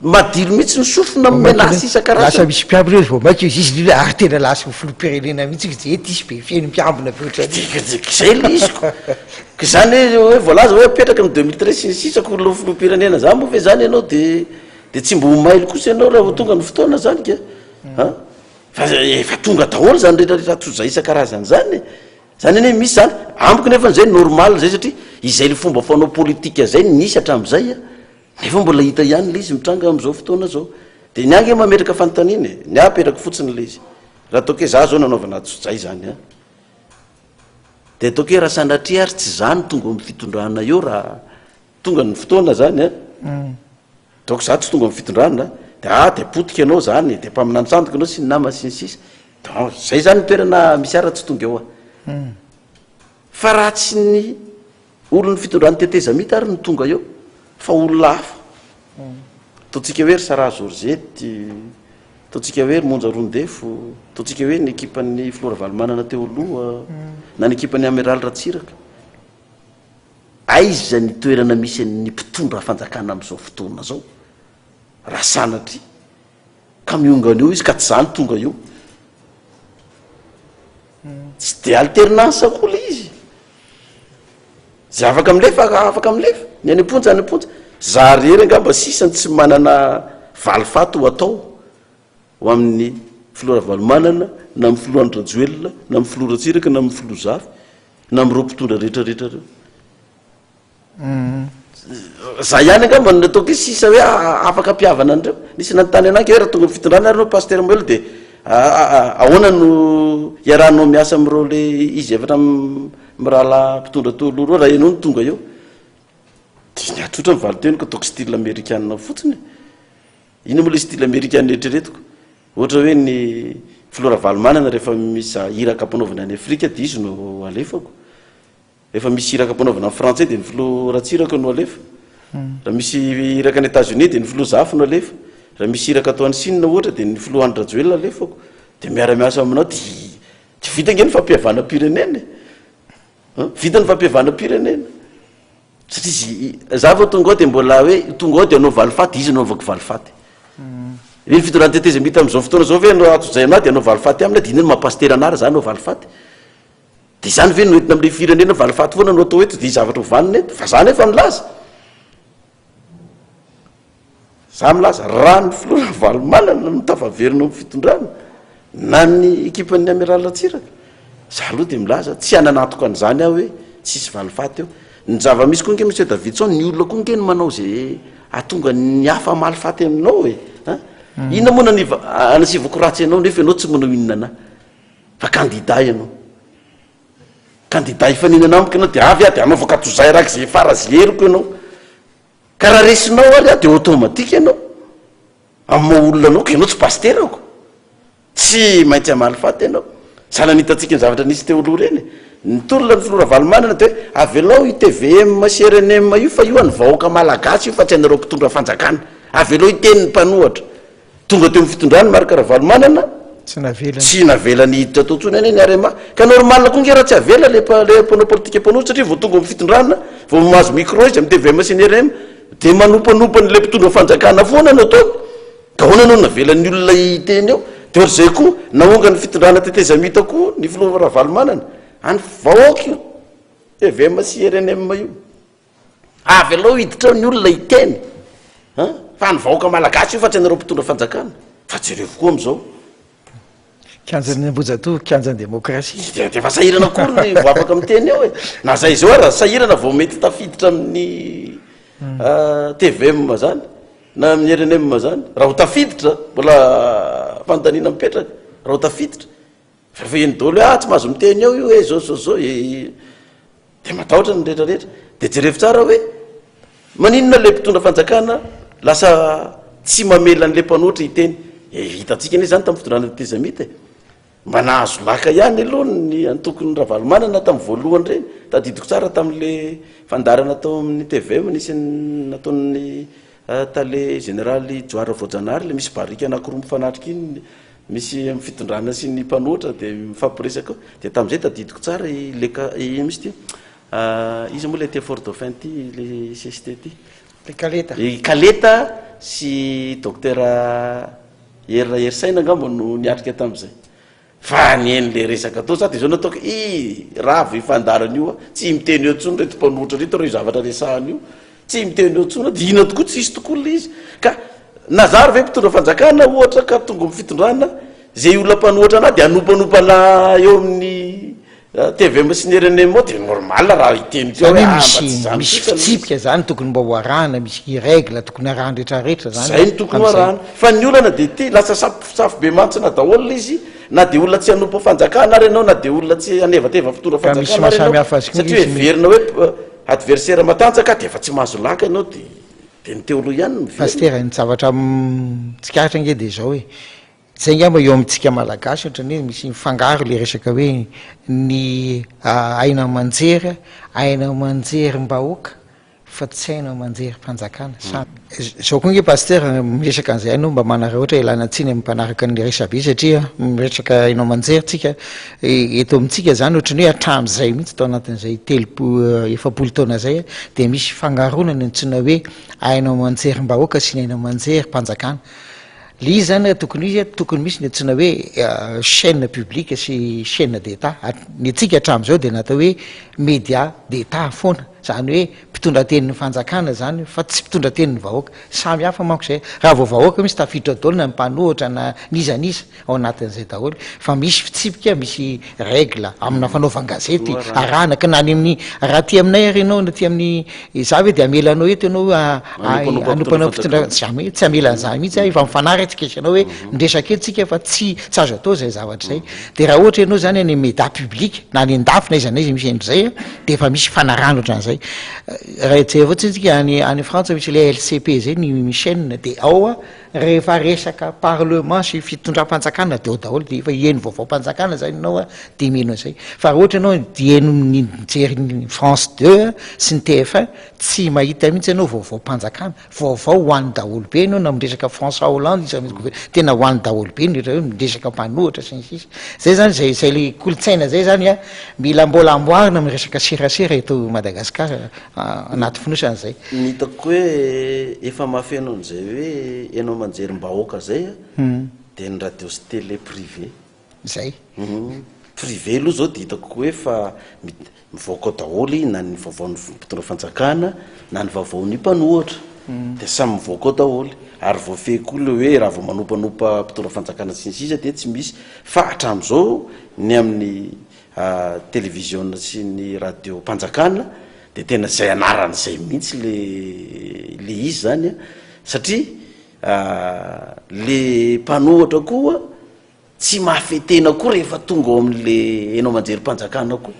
madilo mihitsy ny sofina menasy isan-karazany misy mpiambina vo maika izy ary tena lasa filopirenena mihitsy zety isy be fieny mpiambina be zay le izyko ka zany hoe voalaza hoe apetraka ny 2013 sisako lo filopirenena za moa ve zany ianao de tsy mbo maily kosa ianao raha tonga ny fotoana zany ka fa efa tonga daholo zany rehetrarehetra tozay isan-karazany zany zany ane misy zany amiko nefa zay normal zay satria izay le fomba fanao politika zay nisy hatram'izay nefa mbola hita ihany le izy mitranga am'izao fotoana zao de niange mametraka fanontanina ny apetraka fotsiny le izy raha ataoke za zao nanaovana tsotsay zany de ataoke raha sanatria ary tsy zany tonga amin'ny fitondrana eo raha tonga ny fotoana zany ataoko za tsy tonga amin'ny fitondrana de potika ianao zany de mpaminantsandika anao sy ny nama sy ny sisa zay zany toerana misy ara tsy tonga eo fa raha tsy ny olon'ny fitondrany teteza mita ary ny tonga eo fa olona hafa ataotsika hoe ry sara zorzety ataotsika hoe ry monja rondefo ataotsika hoe ny ekipan'ny filora valomanana teo aloha na ny ekipan'ny amiral ratsiraka aiza ny toerana misy ny mpitondra fanjakana am'izao fotoana zao raha sanatry ka miongana eo izy ka tsy zany tonga eo tsy de alternance koa le izy zay afaka milefa ny any amponja za rery angamba sisany tsy manana valifato ho atao ho amin'ny filora valomanana na amin'ny filohan'ny rajoelona na amin'ny filoratsiraka na amin'ny filozafy na am'ireo mpitondra rehetrarehetra reo za ihany angamba nataoko hoe sisa hoe afaka ampiavana andreo nisy nanontany ananky hoe raha tonga fitondrana ary nao pasteur moelo dia ahoana no iarahanao miasa amireo le izy efatra mirahala mpitondra tolo roa raha ianao no tonga eo dia niatsotra mivaly teniko ataoko style américaine fotsiny ino moa le style américaine eritreretiko ohatra hoe ny filora valomanana rehefa misy iraka ampanaovana any afrika dia izy no alefako rehefa misy iraka ampanaovana any français dia ny filoratsiraka no alefa raha misy iraka any États-Unis dia ny filozafy no alefa raha misy iraka atao any Chine ohatra dia ny filohan'ny rajoel alefako dia miara-miasa aminao dia vita nge ny fampihavana pirenena vita ny fampihavana pirenena satria izy za vao tonga ao dia mbola hoe tonga ao dia anao valifaty izy anao avako valifaty iny fitondrany teteza mita amin'izao fotoana zao ve no atoizay anao dia anao valifaty amina dia iny no mampastera anara za anao valifaty dia zany ve no entina amin'le firenena valifaty foana no atao eto dia zavatra hovaniny eto fa zany efa milaza za milaza raha ny filora valomanana no tavaverina amin'ny fitondrana na ny ekipan'ny amiral atsiraka za aloha dia milaza tsy hananatoko an'izany aho hoe tsisy valifaty eo ny zava-misy koa nge monsieur David son ny olona koa nge no manao zay atonga ny hafa malifaty aminao e inona moa anasivako ratsy ianao nefa ianao tsy manao inona ana fa kandida ianao kandida ifaninana amiko ianao dia avy a dia anaovaka tozay raka zay farazyeriko ianao ka raha resinao ary a dia automatika ianao amin'ny olona anao ka ianao tsy pasterako tsy maintsy amalifaty ianao zana nitatsika ny zavatra nisy teo aloha reny ny tolona ny filora valomanana dia hoe avelao ITVM CRNM io fa io any vahoaka malagasy io fa tsy anareo mpitondra fanjakana avelao itenin'ny mpanohatra tonga teo amin'ny fitondrany marika raha valomanana tsy navela ny hiditra tao ntsony any ny arema ka normal koa nge raha tsy avela le mpanao politika mpanohatra satria vao tonga amin'ny fitondrana vao mahazo micro izy amin'ny TVM CNRM dia manompanompany le mpitondra fanjakana foana anao tao ka hoana anao navelan'ny olona iteny eo dia ohatrzay koa naonga ny fitondrana tetezamita koa ny filora valomanana any vahoaka io TVM CRNM io avy alao hiditra ny olona iteny fa ny vahoaka malagasy io fa tsy anareo mpitondra fanjakana fa jereo koa am'izao kianjan'ny ambojatovo kianjan'ny demokrasia dia efa sahirana kory ny vo afaka miteny eo e na zay zao raha sahirana vao mety tafiditra amin'ny TVM zany na amin'ny RNM zany raha ho tafiditra mbola fanontaniana mipetraka raha ho tafiditra fa eny daholo hoe tsy mahazo miteny eo io e zao dia matahotra ny rehetrarehetra dia jerevy tsara hoe maninona le mpitondra fanjakana lasa tsy mamela an'le mpanohatra iteny hitatsika ane zany tamin'ny fitondrana tezamita mba nahazo laka ihany aloha ny antokony raha valomanana tamin'ny voalohany reny tadidiko tsara tamin'le fandarana tao amin'ny TVM nisy nataon'ny tale généraly joara voajanary le misy barika anankiroa mifanatrika iny misy amin'ny fitondrana sy ny mpanohatra dia mifampiresaka dia tamin'izay tadidiko tsara misy ty izy moa le te fort dauphin ty le CST ty le kaleta sy docteur Hersaina angamba no niatrika tamin'izay fa nieny le resaka atao sa dia zao nataoko raha vo ifandarana io tsy miteny eo ntsony reto mpanohatra reto reo zavatra resahany io tsy miteny eo ntsony dia ina tokoa tsy isy tokoa le izy ka nazary ve mpitondra fanjakana ohatra ka tonga amin'ny fitondrana zay olona mpanohatra ana dia anompanompanà eo amin'ny TVM sy ny RNM dia normal raha iteny misy fitsipika zany tokony mba ho arahana misy règle tokony arahana rehetrarehetra zay ny tokony arahana fa ny olana dia ty lasa safo be mantsina daholo izy na dia olona tsy hanompo fanjakana ary ianao na dia olona tsy hanevateva fitondra fanjakana ary ianao satria hoe verina hoe adversaire matanjaka dia efa tsy mahazo laka ianao dia ny teo aloha ihany no paster ny zavatra tsikaritra nge dia zao hoe zay ngamba eo amintsika malagasy ohatrany hoe misy fangaro le resaka hoe ny aina manjery mbahoaka fa tsy haina manjery mpanjakana zao koa nge paster miresaka an'izay anao mba manara ohatra ilana tsiny amin'ny mpanaraka ny resabe satria miresaka hainao manjery tsika eto amintsika zany ohatrany hoe hatramin'izay mihitsy tao anatin'izay efapolo taona zay dia misy fangaronana ntsina hoe hainao manjery mbahoaka sy ny haina manjery mpanjakana le izy zany tokony misy ny antsina hoe chaîne publique sy chaîne d'état ny atsika hatramin'izao dia natao hoe média d'état foana zany hoe mpitondra tenin'ny fanjakana zany fa tsy mpitondra tenin'ny vahoaka samy hafa manko zay raha vao vahoaka misy tafiditra daolo na mpanohatra na nizanisa ao anatin'izay daholo fa misy fitsipika misy règle amina fanaovan-gazety arahana ka nany amin'ny raha ty aminay ary ianao na ty amin'ny za hoe de amelanao eto ianao anompanao mpitondra jamais tsy amelan'izany mihitsy efa mifanary atsika isanao hoe mindresaka etsika fa tsy azo atao zay zavatra zay de raha ohatra ianao zany any média public na any an-dafy na iza na izy misy endrizay de efa misy fanarano ohatran'izay raha etsay avao tsitsika any frantsa misy le LCP zay ny chaîne de ao rehefa resaka parlement sy fitondram-panjakana de ao daholo de efa hieno vaovao-panjakana zany ianao de mino zay fa raha ohatra ianao dieno nijery France 2 sy ny TF1 tsy mahita mihitsy ianao vaovao-panjakana vaovao hoan'ny daholo be ianao na miresaka François Hollande tena hoan'ny daholo be miresaka mpanohatra sy ny sisa zay zany zay le kolotsaina zay zany mila mbola amboarina miresaka serasera eto Madagasikara anaty finosan'zay ny hitako hoe efa mafy anao n'izay hoe ianao manjery mbahoaka zay de ny radio sy télé privé zay privé aloha zao de hitako hoe fa mivoaka daholy na ny vaovaon'ny mpitondra fanjakana na ny vaovaon'ny mpanohatra de samy mivoaka daholy ary voafehy koa le hoe raha vao manompanopa mpitondra fanjakana sy ny sisa de tsy misy fa hatram'izao ny amin'ny télévision sy ny radio mpanjakana de tena zay anaran'izay mihitsy le izy zany satria le mpanohatra koa tsy mahafetena koa rehefa tonga ao amin'le enao manjery mpanjakana koa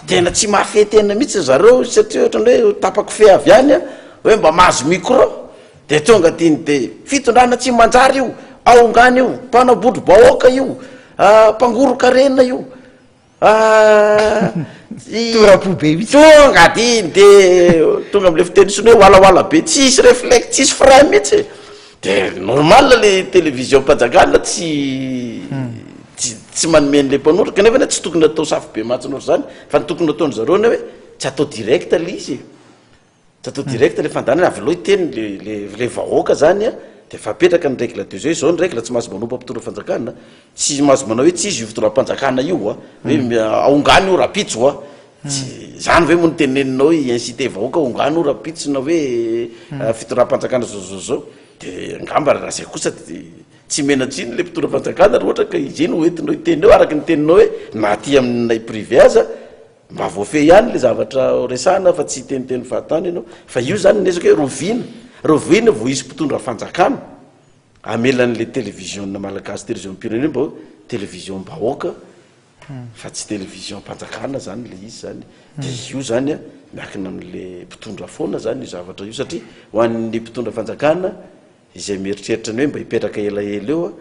tena tsy mahafetena mihitsy zareo satria ohatran'ny hoe tapako fe avy any hoe mba mahazo micro de tonga diny de fitondrana tsy manjary io aongany io mpanabodro bahoaka io mpangoro karena io torapobe mihitsy tonga diny de tonga am'le fitenisony hoe walaoala be tsisy réflexe tsisy frein mihitsy de normal le télévision mpanjakana tsy manome an'le mpanohatra kanefa tsy tokony atao safy be mahatsinoatra zany fa ny tokony ataony zareo ny hoe tsy atao direct le izy tsy atao direct le fandanany avy loha iteny le vahoaka zany de fa apetraka ny règle de jeu zao ny règle tsy mahazo manompa mpitondra fanjakana tsy mahazo manao hoe tsisy io fitondram-panjakana io hoe aongany io rapitso tsy zany hoe moa nyteneninao incité vahoaka aongany io rapitso na hoe fitondram-panjakana zao de ngamba raha zay kosa de tsy menatsiny le mpitondra fanjakana raha ohatra ka izy iny hoentinao itenao araky ny teninao hoe na ty aminay privé aza mba voafehy ihany le zavatra resana fa tsy teniteny fahatany ianao fa io zany nezaka hoe rovina vo izy mpitondra fanjakana amelan'le télévision na malagasy télévision pirenena mba télévision mbahoaka fa tsy télévision mpanjakana zany le izy zany de io zany miakina am'le mpitondra foana zany io zavatra io satria ho an'ny mpitondra fanjakana izay mieritreritra ny hoe mba hipetraka elaela eo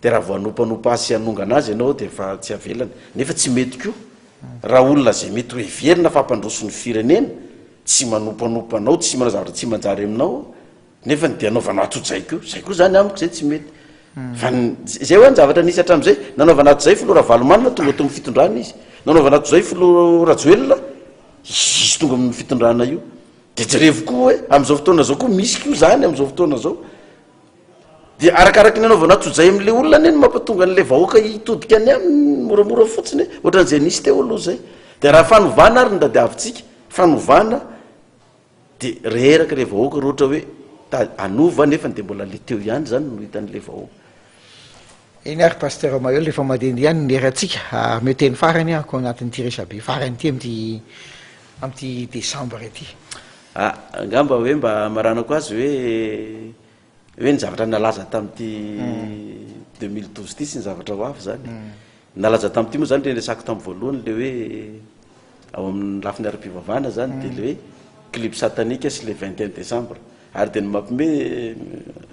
de raha vo anompanopa asy anonga anazy ianao de fa tsy avelany nefa tsy mety koa raha olona zay mety hoe verina fampandroson'ny firenena tsy manompanopanao tsy manao zavatra tsy manjary aminao nefa de anaovanao atotzay koa zay koa zany amiko zay tsy mety fa zay hoe ny zavatra nisy hatram'izay nanaovana ato zay filoha raha valomanina tonga to amin'ny fitondrana izy nanaovana ato zay filoha rajoelona izy tonga amin'ny fitondrana io de jerevo koa hoe am'izao fotoana zao koa misy koa zany am'izao fotoana zao de arakaraky ny anaovana atotzay am'le olona neny mampatonga an'le vahoaka hitodika any aminy moramora fotsiny ohatran'izay nisy teo aloha zay de raha fanovana ary nda de avitsika fanovana de reraka le vahoaka rohatra hoe anova nefa de mbola le teo ihany zany no hitan'le vahoaka iny ary pasteur Maël efa madendy ihany neratsika me teny farany ako anatin'ity resabe farany ty am'ty décembre ety angamba hoe mba maranako azy hoe ny zavatra nalaza tam'ty 2012 ty sy ny zavatra ho avy zany nalaza tam'ty moa zany le resako tam'y voalohany le hoe ao amin'ny lafiny ara-pivavahana zany de le hoe clip satanika sy le 21 décembre ary de ny mampime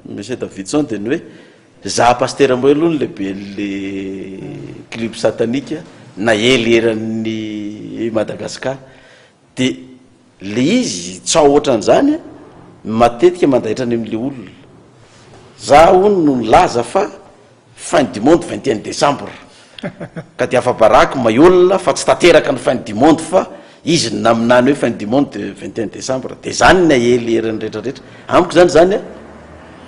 monsieur Davidson de ny hoe za pasteur Maël aloha lehibe le clip satanika na eleran'ny Madagasikara de le izy tsao ohatran'izany matetika mandahitra any amin'le olona za hono no nilaza fa fin du monde 21 décembre ka de afabarako maolona fa tsy tanteraka ny fin du monde fa izy naminany hoe fin du monde de 21 décembre de zany ny aeleran'ny rehetrarehetra amiko zany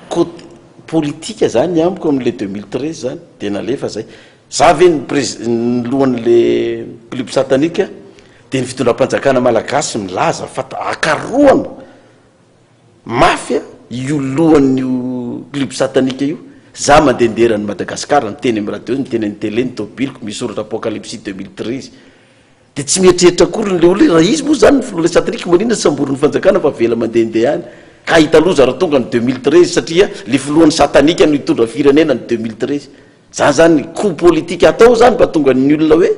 côté politika zany amiko am'le 2013 zany de nalefa zay za ve ny lohan'le clip satanika dia ny fitondram-panjakana malagasy milaza fa akaroana mafia io lohan'io clip satanika io za mandenderany Madagasikara niteny amin'ny radio niteny any télé ny tobiloko misy soratra apocalypse 2013 dia tsy mieritreritra akory le olo raha izy moa zany le satanika manina samborony fanjakana fa vela mandehandeha any ka hitaloza raha tonga ny 2013 satria le filohan'ny satanika no hitondra firenena ny 2013 za zany coup politique atao zany mba tonga ny olona hoe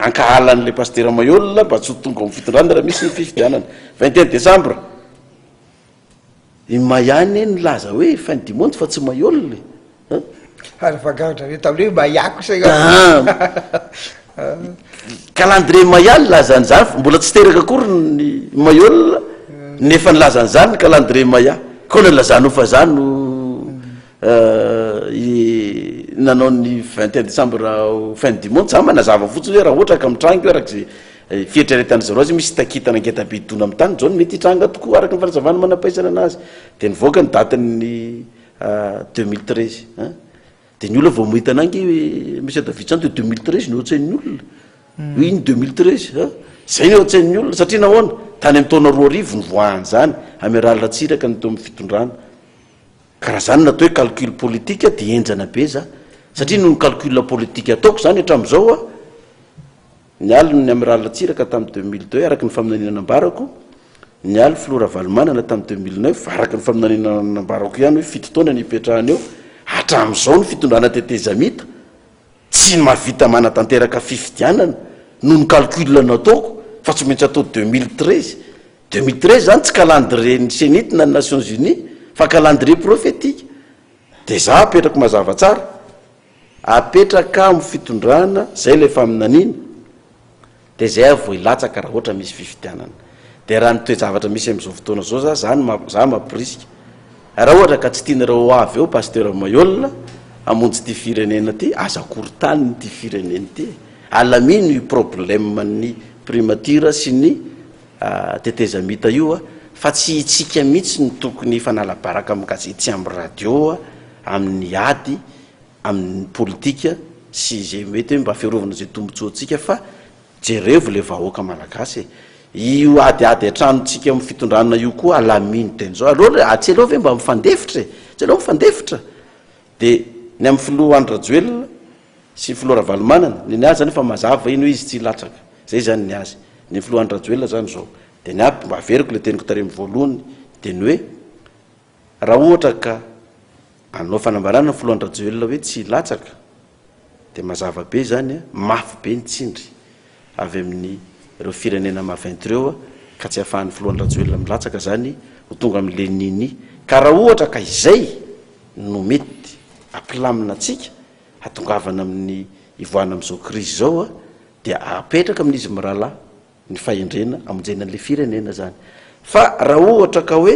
ankahalan'le pasteur Mayolina mba tsy ho tonga amin'ny fitondranana raha misy ny fifidianana 21 décembre i Mayane nilaza hoe fin du monde fa tsy Mayolina fagatra hoe tamle mayako calendrier Mayal lazany zany mbola tsy teraka akory ny Mayolina nefa nilazany zany ny calendrier Maya ko nalazany ho fa zany nanao ny 21 décembre fin du monde za manazava fotsiny hoe raha ohatra ka mitrangy hoe arak'izay fieritreretany zareo azy misy takitana ngetabe dona amin'ny tany zao mety hitranga tokoa araka ny fanazavana manampaisana anazy dia nivoaka ny datany 2013 dia ny olona vao mohita anangy monsieur Davidson dia 2013 ny ohatsain'ny olona iny 2013 zay ny ohatsain'ny olona satria nahoana tany amin'ny taona 2000 nivoahany zany ameralina tsiraka ny teo amin'ny fitondrana karaha zany natao hoe calcul politique dia enjana be za satria no ny calcul politique ataoko zany hatramin'izao ny aly ny amiralina tsiraka tamin'ny 2002 araka ny faminanina nambarako ny aly Flora Valmanana tamin'ny 2009 araka ny faminanina nambarako ihany hoe 7 taona ny ipetrahany eo hatramin'izao ny fitondrana tetezamita tsy mahavita manatanteraka fifidianana no ny calcul nataoko fa tsy maintsy atao 2013 zany tsy calendrier ny sénitina ny Nations Unies fa calendrier prophétique dia za apetrako mazava tsara apetraka amin'ny fitondrana zay le faminanina dia zay avo ilatsaka raha ohatra misy fifidianana dia raha nytoejavatra misy amin'izao fotoana zao za mampirisika raha ohatra ka tsy tianareo avy eo pasteur Mayolina amonjy ty firenena ty aza korytany ty firenena ty alamino i problème ny primature sy ny tetezamita io fa tsy itsika mihitsy ny tokony fanalabaraka amin'ny gazety amin'ny radio amin'ny ady amin'ny politika sy zay mety hoe mba fiarovana zay tombontsoatsika fa jerevo le vahoaka malagasy io adiady atranotsika amin'ny fitondranana io koa alamino teny zao aloha tsy aloha ve mba mifandefitra tsy aloha mifandefitra dia ny amin'ny filoha Andra Joelina sy Flora Valmanana ny azy zany fa mazava ino izy tsy latsaka zay zany ny azy ny filoha Andra Joelina zany zao dia ny aby mba averiko le teniko taremy voalohany dia ny hoe raha ohatra ka anao fanambarana ny filoha Andra Joelina hoe tsy latsaka dia mazava be zany mafy be ny tsindry avy amin'ny ireo firenena maventy ireo ka tsy ahafahan'ny filoha Andra Joelina milatsaka zany ho tonga amin'le nini ka raha ohatra ka izay no mety ampilamina atsika hatongavana amin'ny ivoahana amin'izao crise zao dia apetraka amin'izy mirahalahy ny fahendrena amonjena an'le firenena zany fa raha ohatra ka hoe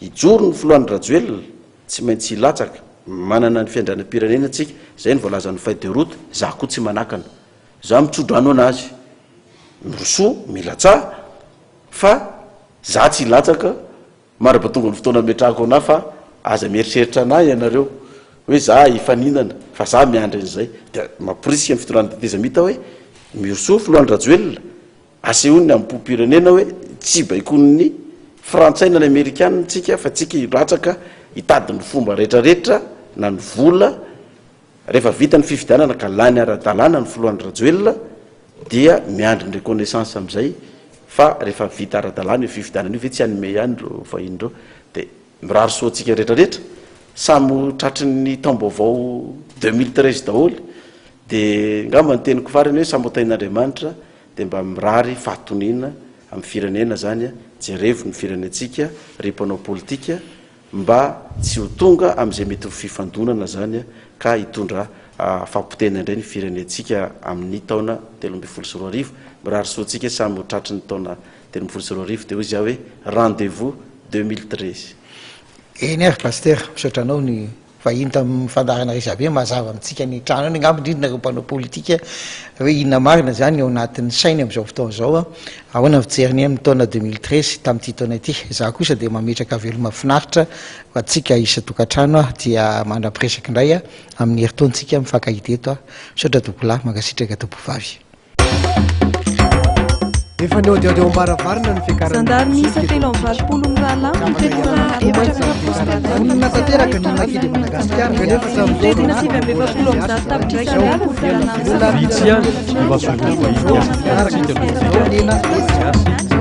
hijoro ny filoha Andra Joelina tsy maintsy hilatsaka manana ny fiandranam-pirenena atsika zay ny voalazan'ny feuille de route za koa tsy manakana za mitsodrano anazy mirosoa milatsa fa za tsy hilatsaka maraba tonga ny fotoana metrahako ana fa aza mieritreritra anahy ianareo hoe za hifaninana fa za miandry an'izay dia mampirisika ny fitondrana tetezamita hoe mirosoa filoha Andra Joelina asehoany amin'ny pompirenena hoe tsy baikon'ny frantsay na ny amerikana tsika fa tsika hilatsaka hitady ny fomba rehetrarehetra na ny vola rehefa vita ny fifidianana ka lany ara-dalàna ny filoha Andra Joelina dia miandry ny reconnaissance amin'izay fa rehefa vita ara-dalàna io fifidianana io ve tsy anome ihany reo vahiny reo dia mirary soatsika rehetrarehetra samy tratry ny taom-baovao 2013 daholo dia ngamba ny teniko farany hoe samy hotain'Andriamanitra dia mba mirary fahatonina amin'ny firenena zany jerevo ny firenentsika rimpanao politika mba tsy ho tonga amin'izay mety ho fifandonana zany ka hitondra fampitena indray ny firenentsika amin'ny taona 2024 mirary soatsika samy hotratry ny taona 2024 dia hoy za hoe rendez-vous 2013 eny ary pasteur misaotra anao ny vahiny tamin'ny fandarana resabe mazava amintsika ny trano ny angamba indrindra reo mpanao politika hoe inona marina zany ao anatin'ny sainy amin'izao fotoana zao ahoana fijeriny amin'ny taona 2013 tamin'ity taona ity za kosa dia mametraka velo mahafinaritra fa atsika isa tokantrano dia mandra-piresaka indray amin'ny herintaontsika mifankahita eto misaotra tompolahy mankasitraka tompovavy efa ny aodio ambaravarina ny Zandary miisa telo amby valopolo mirahalahy fiakaranna tanteraka ny nakidy Madagasikara kanefa fetina sivy amby efapolo amby zato tapitra iraika ariary Vitsy ihany, efa solon'ny vahiny.